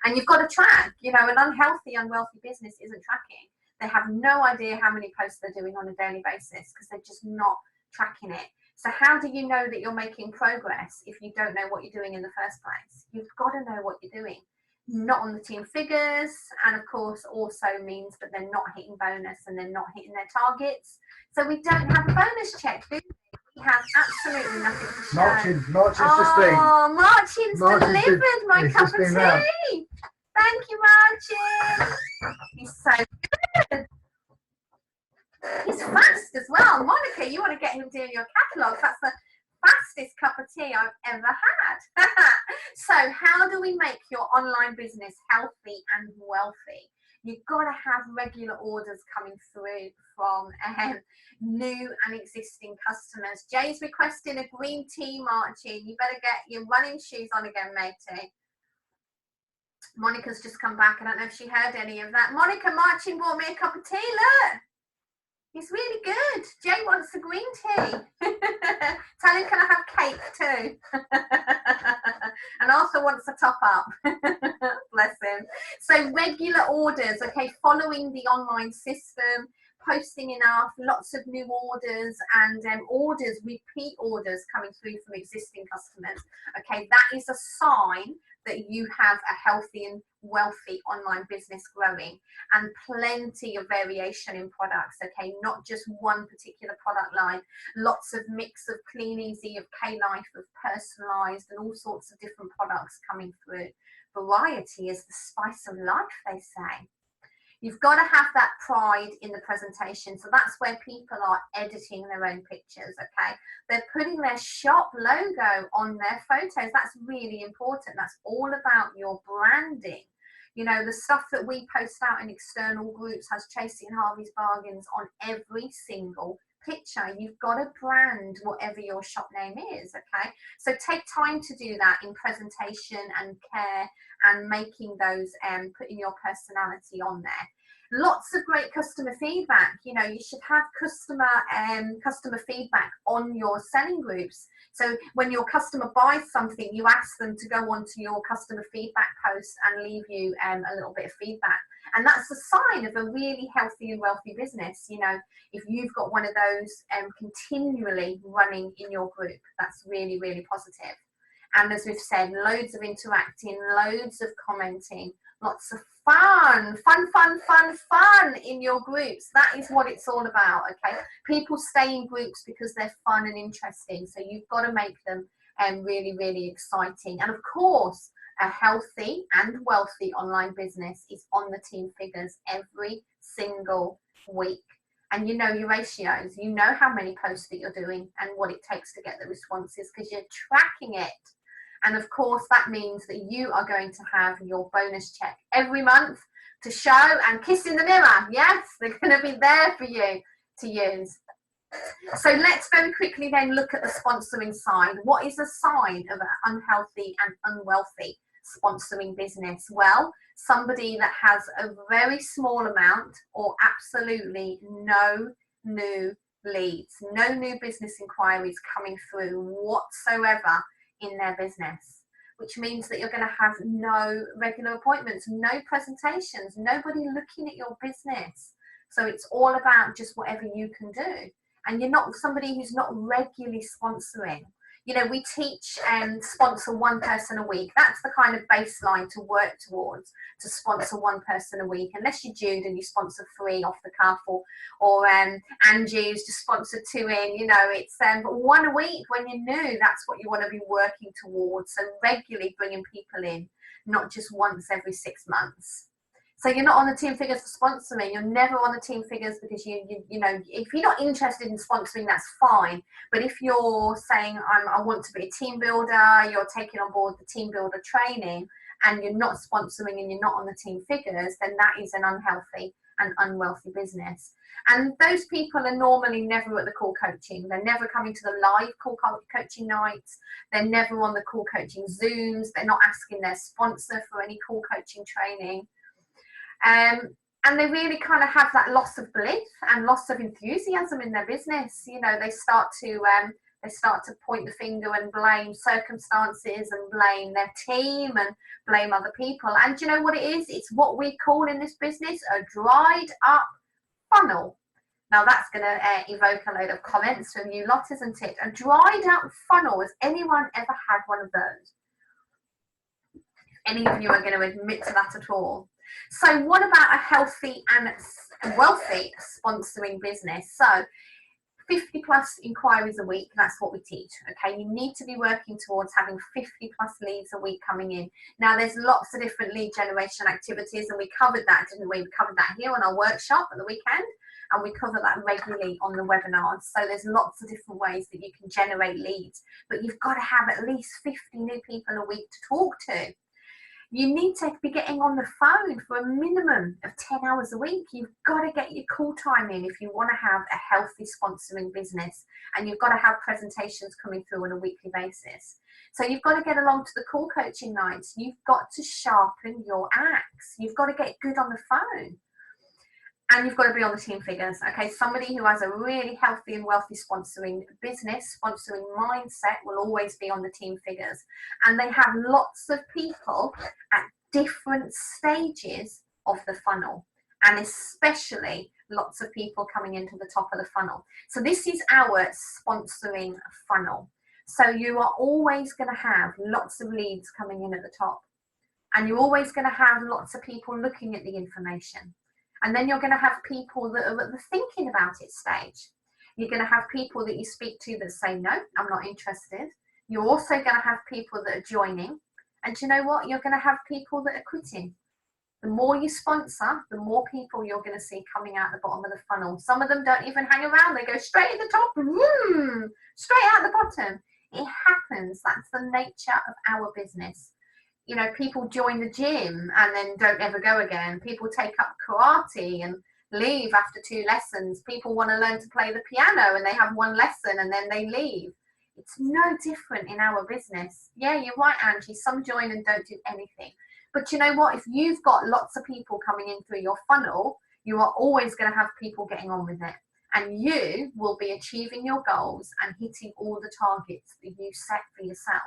And you've got to track. You know, an unhealthy, unwealthy business isn't tracking. They have no idea how many posts they're doing on a daily basis because they're just not tracking it. So how do you know that you're making progress if you don't know what you're doing in the first place? You've got to know what you're doing. Not on the team figures, and of course also means that they're not hitting bonus and they're not hitting their targets. So we don't have a bonus check, do we? We have absolutely nothing to show. Martin's just been. Oh, Martin's delivered my cup of tea. Thank you, Martin. He's so good. He's fast as well. Monica, you want to get him doing your catalogue. That's the fastest cup of tea I've ever had. So how do we make your online business healthy and wealthy? You've got to have regular orders coming through from new and existing customers. Jay's requesting a green tea, Martin. You better get your running shoes on again, matey. Monica's just come back. I don't know if she heard any of that. Monica, Martin bought me a cup of tea. Look. It's really good. Jay wants a green tea. Tell him, can I have cake too? And Arthur wants a top up. Bless him. So regular orders, okay, following the online system, posting enough, lots of new orders and orders, repeat orders coming through from existing customers. Okay, that is a sign that you have a healthy and wealthy online business growing, and plenty of variation in products. Okay, not just one particular product line, lots of mix of clean, easy, of K-Life, of personalized, and all sorts of different products coming through. Variety is the spice of life, they say. You've got to have that pride in the presentation. So that's where people are editing their own pictures, okay? They're putting their shop logo on their photos. That's really important. That's all about your branding. You know, the stuff that we post out in external groups has Tracy and Harvey's Bargains on every single picture. You've got to brand whatever your shop name is, okay? So take time to do that in presentation and care and making those putting your personality on there. Lots of great customer feedback. You know, you should have customer feedback on your selling groups. So when your customer buys something, you ask them to go onto your customer feedback post and leave you a little bit of feedback. And that's a sign of a really healthy and wealthy business. You know, if you've got one of those continually running in your group, that's really, really positive. And as we've said, loads of interacting, loads of commenting, lots of fun in your groups. That is what it's all about, okay? People stay in groups because they're fun and interesting. So you've got to make them really, really exciting. And of course, a healthy and wealthy online business is on the team figures every single week. And you know your ratios, you know how many posts that you're doing and what it takes to get the responses because you're tracking it. And of course, that means that you are going to have your bonus check every month to show and kiss in the mirror. Yes, they're going to be there for you to use. So let's very quickly then look at the sponsoring side. What is a sign of an unhealthy and unwealthy sponsoring business? Well, somebody that has a very small amount or absolutely no new leads, no new business inquiries coming through whatsoever in their business, which means that you're going to have no regular appointments, no presentations, nobody looking at your business. So it's all about just whatever you can do. And you're not somebody who's not regularly sponsoring. You know, we teach sponsor one person a week. That's the kind of baseline to work towards, to sponsor one person a week. Unless you're Jude and you sponsor 3 off the cuff, or Angie's just sponsor 2 in, you know, it's but one a week when you're new, that's what you want to be working towards. So regularly bringing people in, not just once every 6 months. So you're not on the team figures for sponsoring. You're never on the team figures because you know, if you're not interested in sponsoring, that's fine. But if you're saying I want to be a team builder, you're taking on board the team builder training, and you're not sponsoring and you're not on the team figures, then that is an unhealthy and unwealthy business. And those people are normally never at the call coaching. They're never coming to the live call coaching nights. They're never on the call coaching Zooms. They're not asking their sponsor for any call coaching training. And they really kind of have that loss of belief and loss of enthusiasm in their business. You know, they start to point the finger and blame circumstances and blame their team and blame other people. And do you know what it is? It's what we call in this business a dried up funnel. Now that's going to evoke a load of comments from you lot, isn't it? A dried up funnel. Has anyone ever had one of those? Any of you are going to admit to that at all? So what about a healthy and wealthy sponsoring business? So 50 plus inquiries a week, that's what we teach. Okay, you need to be working towards having 50 plus leads a week coming in. Now there's lots of different lead generation activities, and we covered that, didn't we? We covered that here on our workshop at the weekend, and we cover that regularly on the webinars. So there's lots of different ways that you can generate leads, but you've got to have at least 50 new people a week to talk to. You need to be getting on the phone for a minimum of 10 hours a week. You've got to get your call time in if you want to have a healthy sponsoring business, and you've got to have presentations coming through on a weekly basis. So you've got to get along to the call coaching nights. You've got to sharpen your axe. You've got to get good on the phone. And you've got to be on the team figures. Okay, somebody who has a really healthy and wealthy sponsoring business, sponsoring mindset will always be on the team figures. And they have lots of people at different stages of the funnel, and especially lots of people coming into the top of the funnel. So this is our sponsoring funnel. So you are always going to have lots of leads coming in at the top, and you're always going to have lots of people looking at the information. And then you're going to have people that are at the thinking about it stage. You're going to have people that you speak to that say, no, I'm not interested. You're also going to have people that are joining. And do you know what? You're going to have people that are quitting. The more you sponsor, the more people you're going to see coming out the bottom of the funnel. Some of them don't even hang around. They go straight at the top, straight out the bottom. It happens. That's the nature of our business. You know, people join the gym and then don't ever go again. People take up karate and leave after 2 lessons. People want to learn to play the piano and they have 1 lesson and then they leave. It's no different in our business. Yeah, you're right, Angie. Some join and don't do anything. But you know what? If you've got lots of people coming in through your funnel, you are always going to have people getting on with it. And you will be achieving your goals and hitting all the targets that you set for yourself.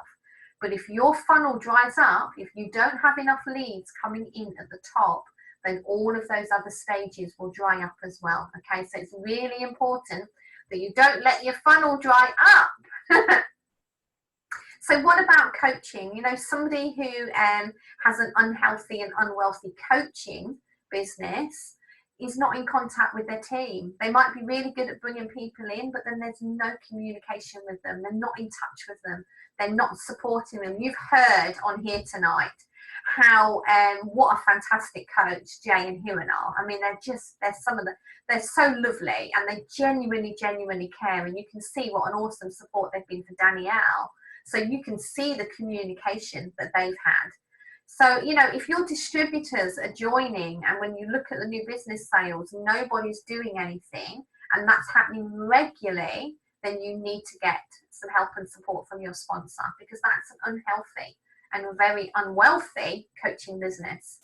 But if your funnel dries up, if you don't have enough leads coming in at the top, then all of those other stages will dry up as well. Okay, so it's really important that you don't let your funnel dry up. So what about coaching? You know, somebody who has an unhealthy and unwealthy coaching business is not in contact with their team. They might be really good at bringing people in, but then there's no communication with them. They're not in touch with them. They're not supporting them. You've heard on here tonight how what a fantastic coach Jay and Huron are. I mean, they're so lovely, and they genuinely care, and you can see what an awesome support they've been for Danielle. So you can see the communication that they've had. So, you know, if your distributors are joining, and when you look at the new business sales, nobody's doing anything, and that's happening regularly, then you need to get some help and support from your sponsor, because that's an unhealthy and a very unwealthy coaching business.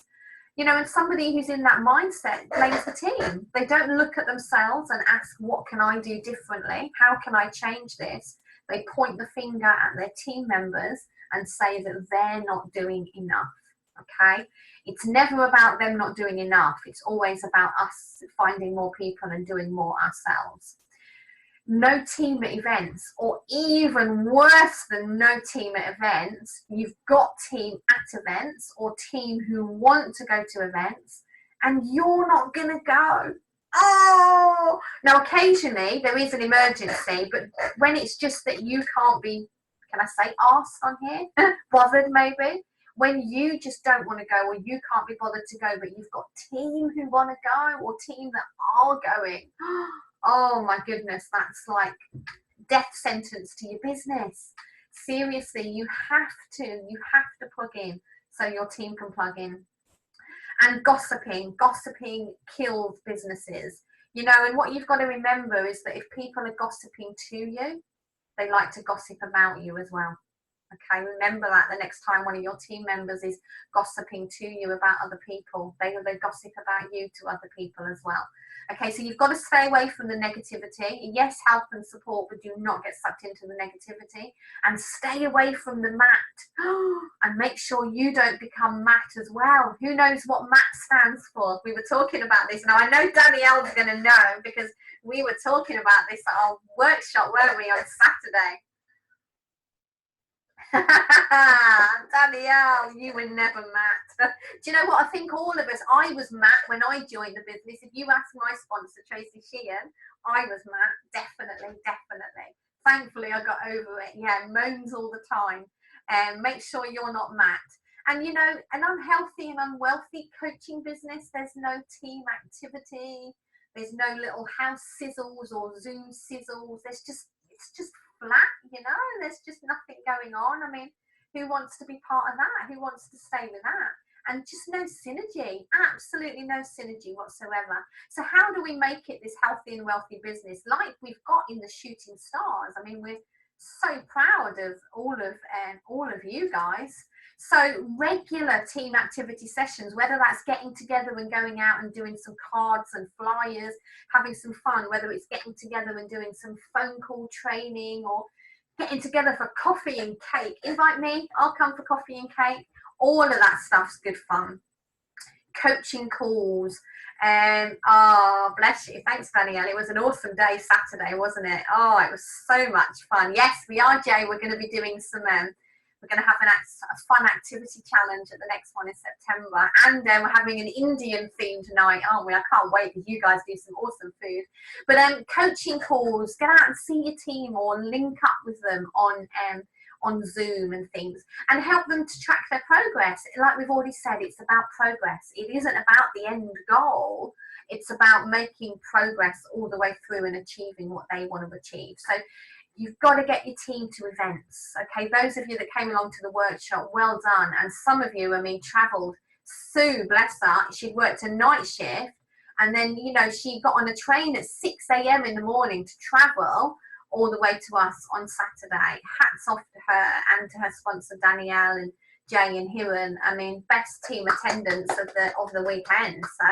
You know, and somebody who's in that mindset blames the team. They don't look at themselves and ask, what can I do differently? How can I change this? They point the finger at their team members and say that they're not doing enough. Okay, it's never about them not doing enough. It's always about us finding more people and doing more ourselves. No team at events, or even worse than no team at events, you've got team at events or team who want to go to events and you're not going to go. Oh, now occasionally there is an emergency, but when it's just that you can't be, can I say asked on here, bothered maybe, when you just don't want to go, or you can't be bothered to go, but you've got team who want to go, or team that are going, oh my goodness, that's like death sentence to your business. Seriously, you have to plug in so your team can plug in. And gossiping kills businesses, you know. And what you've got to remember is that if people are gossiping to you, they like to gossip about you as well. Okay, remember that the next time one of your team members is gossiping to you about other people, they gossip about you to other people as well. Okay, so you've got to stay away from the negativity. Yes, help and support, but do not get sucked into the negativity. And stay away from the mat. And make sure you don't become mat as well. Who knows what mat stands for? We were talking about this. Now, I know Danielle's going to know, because we were talking about this at our workshop, weren't we, on Saturday? Danielle, you were never Matt. Do you know what? I think all of us, I was Matt when I joined the business. If you ask my sponsor, Tracy Sheehan, I was Matt. Definitely. Thankfully, I got over it. Yeah, moans all the time. Make sure you're not Matt. And, you know, an unhealthy and unwealthy coaching business, there's no team activity. There's no little house sizzles or Zoom sizzles. It's just flat, you know. There's just nothing going on. I mean, who wants to be part of that? Who wants to stay with that? And just no synergy, absolutely no synergy whatsoever. So how do we make it this healthy and wealthy business like we've got in the Shooting Stars? I mean, we're so proud of all of you guys. So regular team activity sessions, whether that's getting together and going out and doing some cards and flyers, having some fun, whether it's getting together and doing some phone call training, or getting together for coffee and cake. Invite me, I'll come for coffee and cake. All of that stuff's good fun. Coaching calls. Oh, bless you. Thanks, Danielle. It was an awesome day Saturday, wasn't it? Oh, it was so much fun. Yes, we are, Jay. We're going to be doing some we're going to have a fun activity challenge at the next one in September. And we're having an Indian themed night, aren't we? I can't wait, because you guys do some awesome food. But coaching calls, get out and see your team or link up with them on Zoom and things, and help them to track their progress. Like we've already said, it's about progress. It isn't about the end goal. It's about making progress all the way through and achieving what they want to achieve. So you've got to get your team to events. Okay, those of you that came along to the workshop, well done. And some of you, I mean, travelled. Sue, bless her, she'd worked a night shift, and then, you know, she got on a train at 6 a.m. in the morning to travel all the way to us on Saturday. Hats off to her and to her sponsor Danielle and Jay and Hiran. I mean, best team attendance of the weekend. So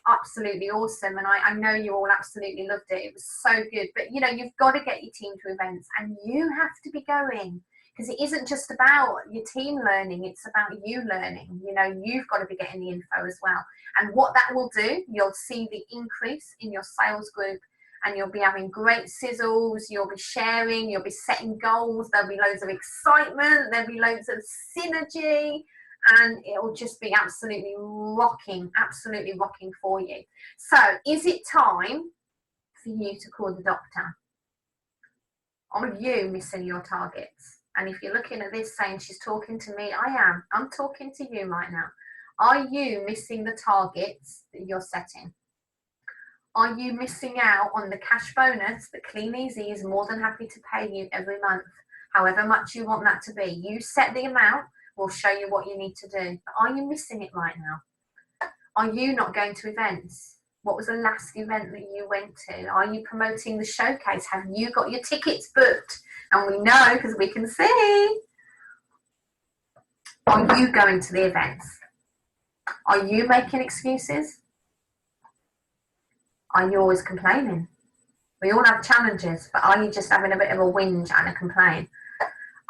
absolutely awesome. And I know you all absolutely loved it. It was so good. But, you know, you've got to get your team to events, and you have to be going, because it isn't just about your team learning, it's about you learning. You know, you've got to be getting the info as well. And what that will do, you'll see the increase in your sales group, and you'll be having great sizzles, you'll be sharing, you'll be setting goals, there'll be loads of excitement, there'll be loads of synergy, and it'll just be absolutely rocking for you. So is it time for you to call the doctor? Are you missing your targets? And if you're looking at this saying she's talking to me, I'm talking to you right now. Are you missing the targets that you're setting? Are you missing out on the cash bonus that Clean Easy is more than happy to pay you every month, however much you want that to be? You set the amount, we'll show you what you need to do. But are you missing it right now? Are you not going to events? What was the last event that you went to? Are you promoting the showcase? Have you got your tickets booked? And we know, because we can see. Are you going to the events? Are you making excuses? Are you always complaining? We all have challenges, but are you just having a bit of a whinge and a complaint?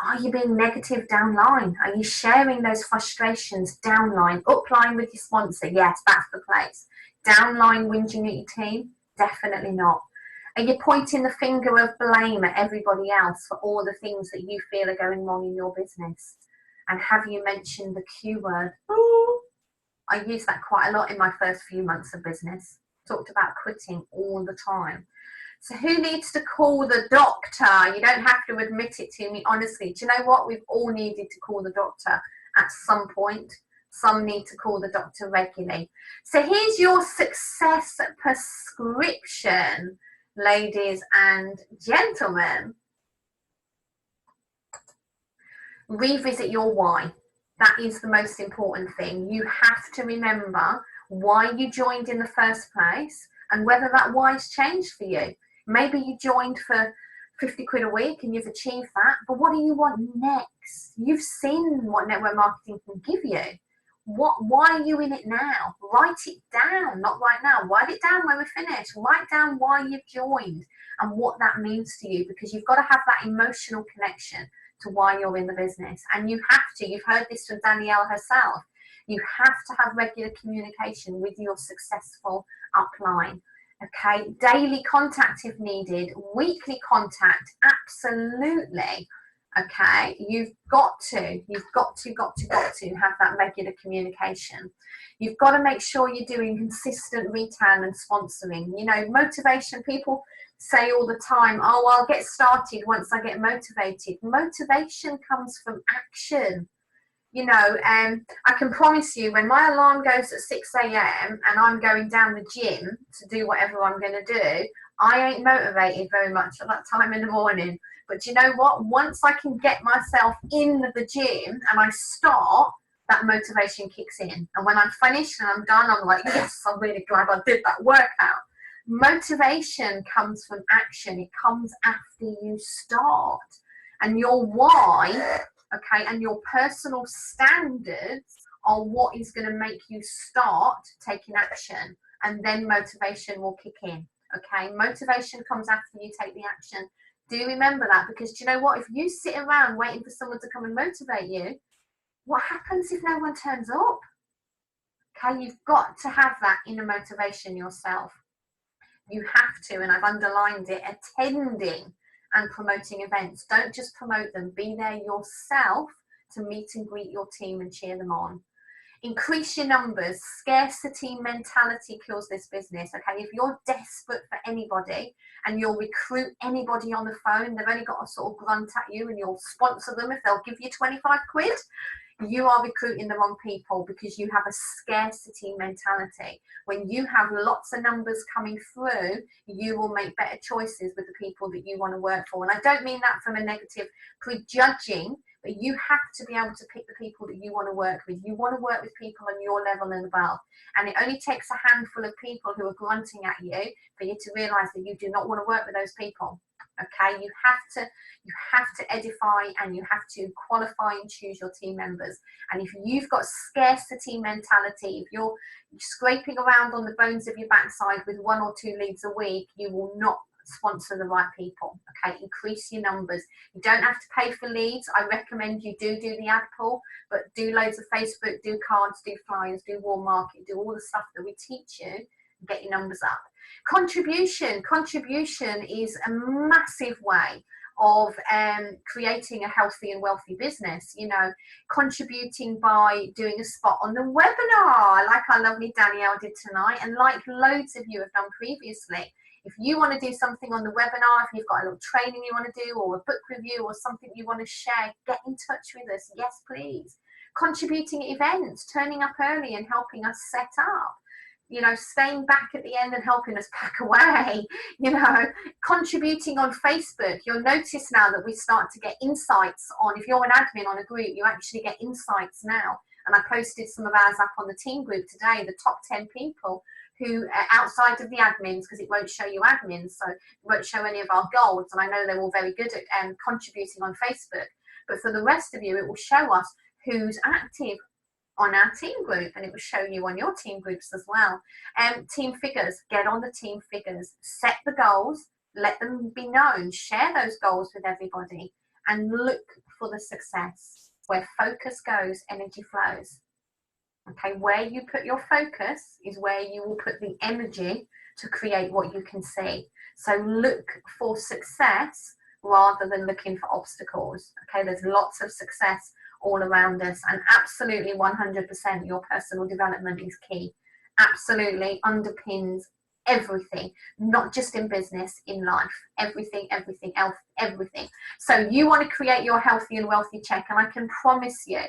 Are you being negative downline? Are you sharing those frustrations downline? Upline with your sponsor? Yes, that's the place. Downline whinging at your team? Definitely not. Are you pointing the finger of blame at everybody else for all the things that you feel are going wrong in your business? And have you mentioned the Q word? Ooh. I use that quite a lot in my first few months of business. Talked about quitting all the time. So who needs to call the doctor? You don't have to admit it to me, honestly. Do you know what? We've all needed to call the doctor at some point. Some need to call the doctor regularly. So here's your success prescription, ladies and gentlemen. Revisit your why. That is the most important thing. You have to remember why you joined in the first place and whether that why's changed for you. Maybe you joined for 50 quid a week and you've achieved that, but what do you want next? You've seen what network marketing can give you. Why are you in it now? Write it down, not right now. Write it down when we're finished. Write down why you've joined and what that means to you, because you've got to have that emotional connection to why you're in the business. And you have to, you've heard this from Danielle herself, you have to have regular communication with your successful upline. Okay, daily contact if needed, weekly contact, absolutely. Okay, you've got to have that regular communication. You've got to make sure you're doing consistent retail and sponsoring. You know, motivation, people say all the time, oh, I'll get started once I get motivated. Motivation comes from action. You know, I can promise you when my alarm goes at 6 a.m. and I'm going down the gym to do whatever I'm going to do, I ain't motivated very much at that time in the morning. But you know what? Once I can get myself in the gym and I start, that motivation kicks in. And when I'm finished and I'm done, I'm like, yes, I'm really glad I did that workout. Motivation comes from action. It comes after you start. And your why, okay, and your personal standards are what is going to make you start taking action. And then motivation will kick in, okay? Motivation comes after you take the action. Do remember that, because do you know what? If you sit around waiting for someone to come and motivate you, what happens if no one turns up? Okay, you've got to have that inner motivation yourself. You have to, and I've underlined it, attending and promoting events. Don't just promote them, be there yourself to meet and greet your team and cheer them on. Increase your numbers. Scarcity mentality kills this business. Okay, if you're desperate for anybody and you'll recruit anybody on the phone, they've only got to sort of grunt at you and you'll sponsor them if they'll give you 25 quid. You are recruiting the wrong people, because you have a scarcity mentality. When you have lots of numbers coming through, you will make better choices with the people that you want to work for. And I don't mean that from a negative prejudging, but you have to be able to pick the people that you want to work with. You want to work with people on your level and above. And it only takes a handful of people who are grunting at you for you to realise that you do not want to work with those people. Okay, you have to edify and you have to qualify and choose your team members. And if you've got scarcity mentality, if you're scraping around on the bones of your backside with 1 or 2 leads a week, you will not sponsor the right people. Okay, increase your numbers. You don't have to pay for leads. I recommend you do the ad pull, but do loads of Facebook, do cards, do flyers, do warm market, do all the stuff that we teach you, and get your numbers up. Contribution is a massive way of creating a healthy and wealthy business. You know, contributing by doing a spot on the webinar like our lovely Danielle did tonight, and like loads of you have done previously. If you want to do something on the webinar, if you've got a little training you want to do, or a book review, or something you want to share, get in touch with us. Yes, please. Contributing at events, turning up early and helping us set up. You know, staying back at the end and helping us pack away. You know, contributing on Facebook. You'll notice now that we start to get insights on, if you're an admin on a group, you actually get insights now. And I posted some of ours up on the team group today, the top 10 people who are outside of the admins, because it won't show you admins, so it won't show any of our goals. And I know they're all very good at contributing on Facebook. But for the rest of you, it will show us who's active on our team group, and it will show you on your team groups as well. Team figures, get on the team figures, set the goals, let them be known, share those goals with everybody, and look for the success. Where focus goes, energy flows. Okay, where you put your focus is where you will put the energy to create what you can see. So look for success rather than looking for obstacles. Okay, there's lots of success all around us, and absolutely 100% your personal development is key. Absolutely underpins everything, not just in business, in life, everything else, everything. So you want to create your healthy and wealthy check, and I can promise you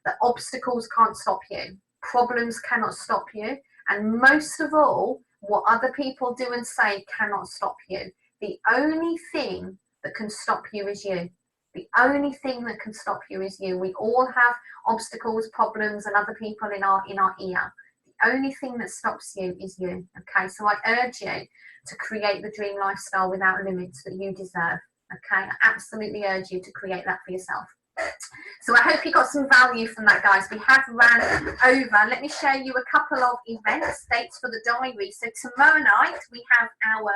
that obstacles can't stop you, problems cannot stop you, and most of all, what other people do and say cannot stop you. The only thing that can stop you is you. The only thing that can stop you is you. We all have obstacles, problems, and other people in our ear. The only thing that stops you is you. Okay, so I urge you to create the dream lifestyle without limits that you deserve. Okay, I absolutely urge you to create that for yourself. So I hope you got some value from that, guys. We have ran over. Let me show you a couple of events, dates for the diary. So tomorrow night we have our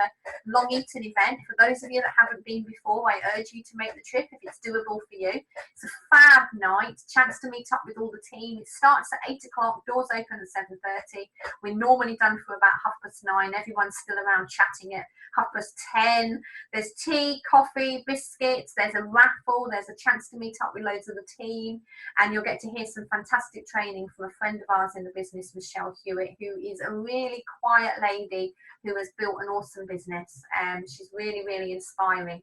Long Eaton event. For those of you that haven't been before, I urge you to make the trip if it's doable for you. It's a fab night, chance to meet up with all the team. It starts at 8 o'clock, doors open at 7:30. We're normally done for about 9:30. Everyone's still around chatting at 10:30. There's tea, coffee, biscuits, there's a raffle, there's a chance to meet up with loads of the team, and you'll get to hear some fantastic training from a friend of ours in the business, Michelle Hewitt, who is a really quiet lady who has built an awesome business, and she's really, really inspiring.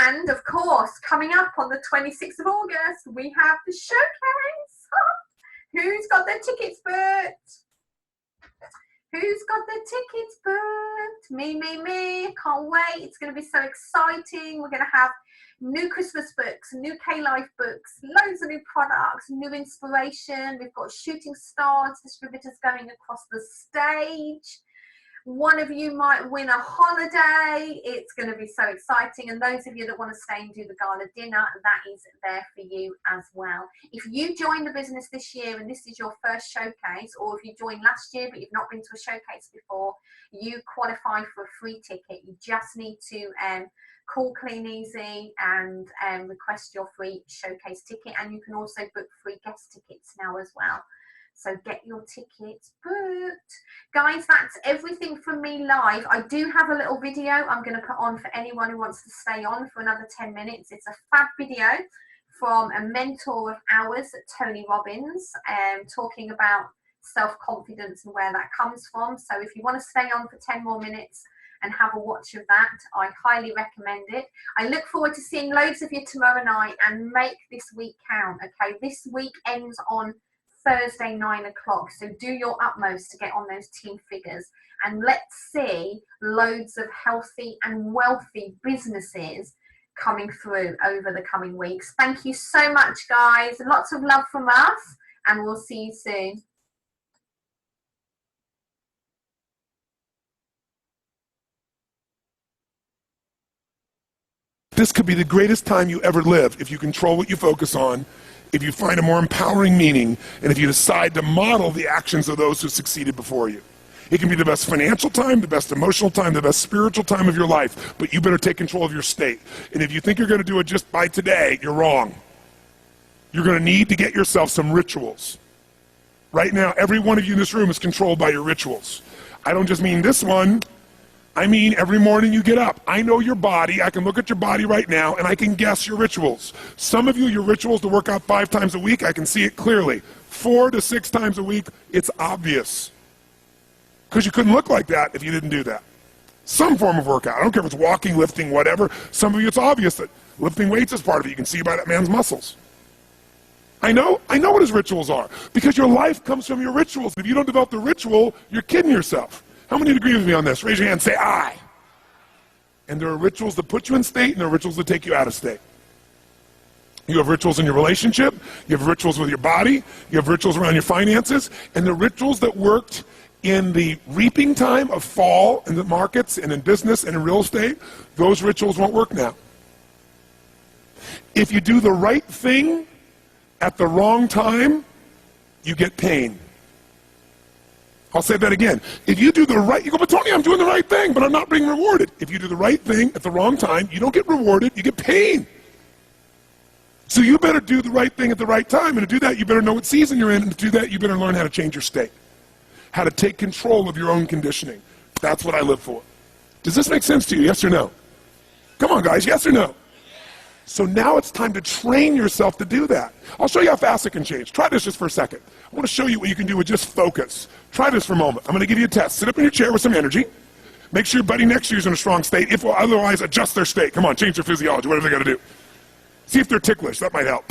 And of course, coming up on the 26th of August, we have the showcase. Who's got their tickets booked? Who's got their tickets booked? Me. Can't wait. It's going to be so exciting. We're going to have new Christmas books, new K-Life books, loads of new products, new inspiration. We've got shooting stars, distributors going across the stage. One of you might win a holiday. It's going to be so exciting. And those of you that want to stay and do the gala dinner, that is there for you as well. If you join the business this year and this is your first showcase, or if you joined last year but you've not been to a showcase before, you qualify for a free ticket. You just need to call Clean Easy and request your free showcase ticket. And you can also book free guest tickets now as well. So get your tickets booked. Guys, that's everything from me live. I do have a little video I'm going to put on for anyone who wants to stay on for another 10 minutes. It's a fab video from a mentor of ours, Tony Robbins, talking about self-confidence and where that comes from. So if you want to stay on for 10 more minutes and have a watch of that, I highly recommend it. I look forward to seeing loads of you tomorrow night, and make this week count. Okay, this week ends on Thursday 9 o'clock, so do your utmost to get on those team figures, and let's see loads of healthy and wealthy businesses coming through over the coming weeks. Thank you so much, guys. Lots of love from us, and we'll see you soon. This could be the greatest time you ever live if you control what you focus on, if you find a more empowering meaning, and if you decide to model the actions of those who succeeded before you. It can be the best financial time, the best emotional time, the best spiritual time of your life, but you better take control of your state. And if you think you're going to do it just by today, you're wrong. You're going to need to get yourself some rituals. Right now, every one of you in this room is controlled by your rituals. I don't just mean this one. I mean, every morning you get up. I know your body. I can look at your body right now, and I can guess your rituals. Some of you, your rituals to work out 5 times a week, I can see it clearly. 4 to 6 times a week, it's obvious. Because you couldn't look like that if you didn't do that. Some form of workout. I don't care if it's walking, lifting, whatever. Some of you, it's obvious that lifting weights is part of it. You can see by that man's muscles. I know what his rituals are. Because your life comes from your rituals. If you don't develop the ritual, you're kidding yourself. How many agree with me on this? Raise your hand and say, I. And there are rituals that put you in state, and there are rituals that take you out of state. You have rituals in your relationship, you have rituals with your body, you have rituals around your finances, and the rituals that worked in the reaping time of fall in the markets and in business and in real estate, those rituals won't work now. If you do the right thing at the wrong time, you get pain. I'll say that again. If you do the right, you go, but Tony, I'm doing the right thing, but I'm not being rewarded. If you do the right thing at the wrong time, you don't get rewarded, you get pain. So you better do the right thing at the right time, and to do that, you better know what season you're in, and to do that, you better learn how to change your state, how to take control of your own conditioning. That's what I live for. Does this make sense to you, yes or no? Come on, guys, yes or no? So now it's time to train yourself to do that. I'll show you how fast it can change. Try this just for a second. I want to show you what you can do with just focus. Try this for a moment. I'm going to give you a test. Sit up in your chair with some energy. Make sure your buddy next to you is in a strong state. If otherwise, adjust their state. Come on, change their physiology, whatever they got to do. See if they're ticklish. That might help.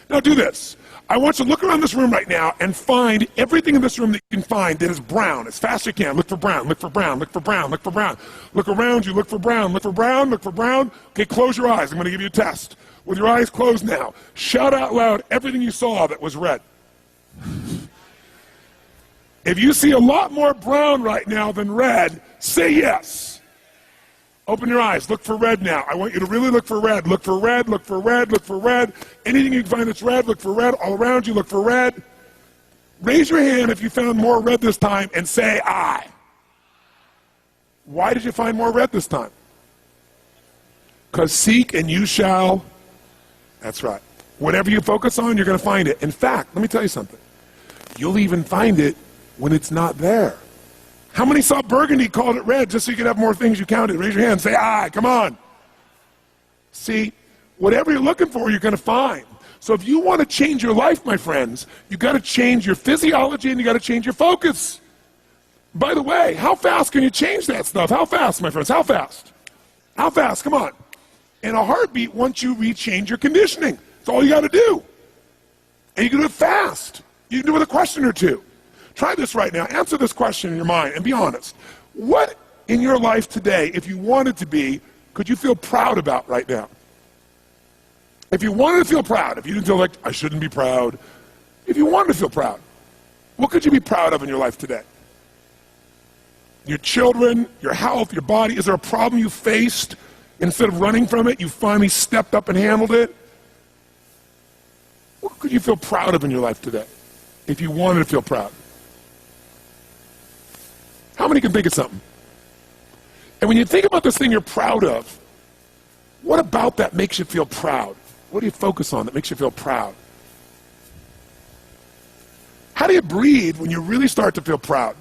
Now do this. I want you to look around this room right now and find everything in this room that you can find that is brown as fast as you can. Look for brown, look for brown, look for brown, look for brown. Look around you, look for brown, look for brown, look for brown. Okay, close your eyes. I'm going to give you a test. With your eyes closed now, shout out loud everything you saw that was red. If you see a lot more brown right now than red, say yes. Open your eyes. Look for red now. I want you to really look for red. Look for red, look for red, look for red. Anything you can find that's red, look for red. All around you, look for red. Raise your hand if you found more red this time and say I. Why did you find more red this time? Because seek and you shall. That's right. Whatever you focus on, you're going to find it. In fact, let me tell you something. You'll even find it when it's not there. How many saw burgundy, called it red, just so you could have more things you counted? Raise your hand, say aye, come on. See, whatever you're looking for, you're going to find. So if you want to change your life, my friends, you've got to change your physiology and you've got to change your focus. By the way, how fast can you change that stuff? How fast, my friends, how fast? How fast, come on. In a heartbeat, once you rechange your conditioning. That's all you got to do. And you can do it fast. You can do it with a question or two. Try this right now. Answer this question in your mind and be honest. What in your life today, if you wanted to be, could you feel proud about right now? If you wanted to feel proud, if you didn't feel like, I shouldn't be proud, if you wanted to feel proud, what could you be proud of in your life today? Your children, your health, your body. Is there a problem you faced? Instead of running from it, you finally stepped up and handled it? What could you feel proud of in your life today if you wanted to feel proud? How many can think of something? And when you think about this thing you're proud of, what about that makes you feel proud? What do you focus on that makes you feel proud? How do you breathe when you really start to feel proud?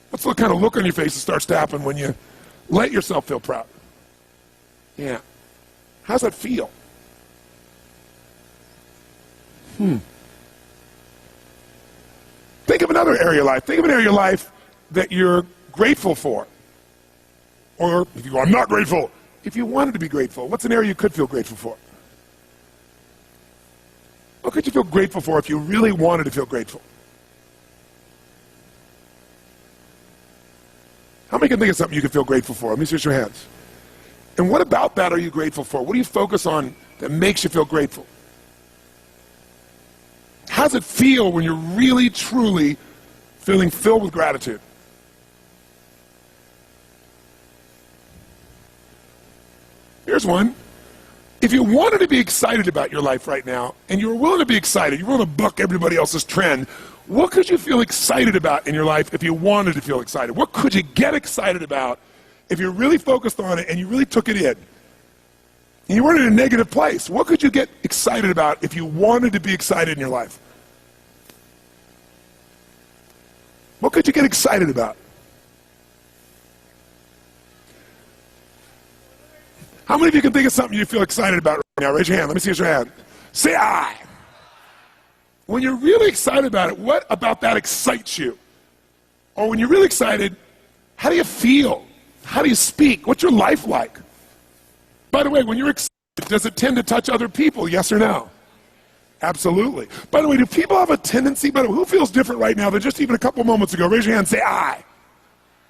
What's the kind of look on your face that starts to happen when you let yourself feel proud? Yeah. How's that feel? Think of another area of life. Think of an area of life that you're grateful for. Or if you go, I'm not grateful. If you wanted to be grateful, what's an area you could feel grateful for? What could you feel grateful for if you really wanted to feel grateful? How many can think of something you could feel grateful for? Let me see your hands. And what about that are you grateful for? What do you focus on that makes you feel grateful? How does it feel when you're really, truly feeling filled with gratitude? Here's one. If you wanted to be excited about your life right now, and you were willing to be excited, you were willing to buck everybody else's trend, what could you feel excited about in your life if you wanted to feel excited? What could you get excited about if you really focused on it and you really took it in? And you weren't in a negative place. What could you get excited about if you wanted to be excited in your life? What could you get excited about? How many of you can think of something you feel excited about right now? Raise your hand. Let me see your hand. Say aye. When you're really excited about it, what about that excites you? Or when you're really excited, how do you feel? How do you speak? What's your life like? By the way, when you're excited, does it tend to touch other people? Yes or no? Absolutely. By the way, do people have a tendency, by the way, who feels different right now than just even a couple moments ago? Raise your hand and say aye.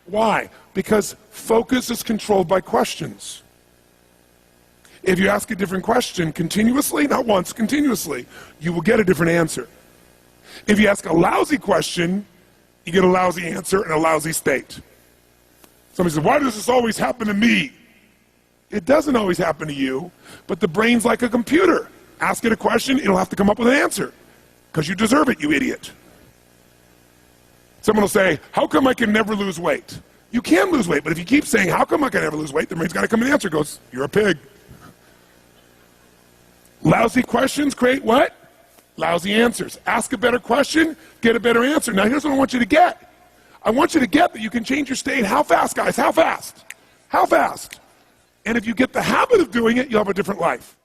Why? Because focus is controlled by questions. If you ask a different question continuously, not once, continuously, you will get a different answer. If you ask a lousy question, you get a lousy answer and a lousy state. Somebody says, why does this always happen to me? It doesn't always happen to you, but the brain's like a computer. Ask it a question, it'll have to come up with an answer. Because you deserve it, you idiot. Someone will say, how come I can never lose weight? You can lose weight, but if you keep saying, how come I can never lose weight, the brain's got to come with an answer. It goes, you're a pig. Lousy questions create what? Lousy answers. Ask a better question, get a better answer. Now here's what I want you to get. I want you to get that you can change your state. How fast, guys? How fast? How fast? And if you get the habit of doing it, you'll have a different life.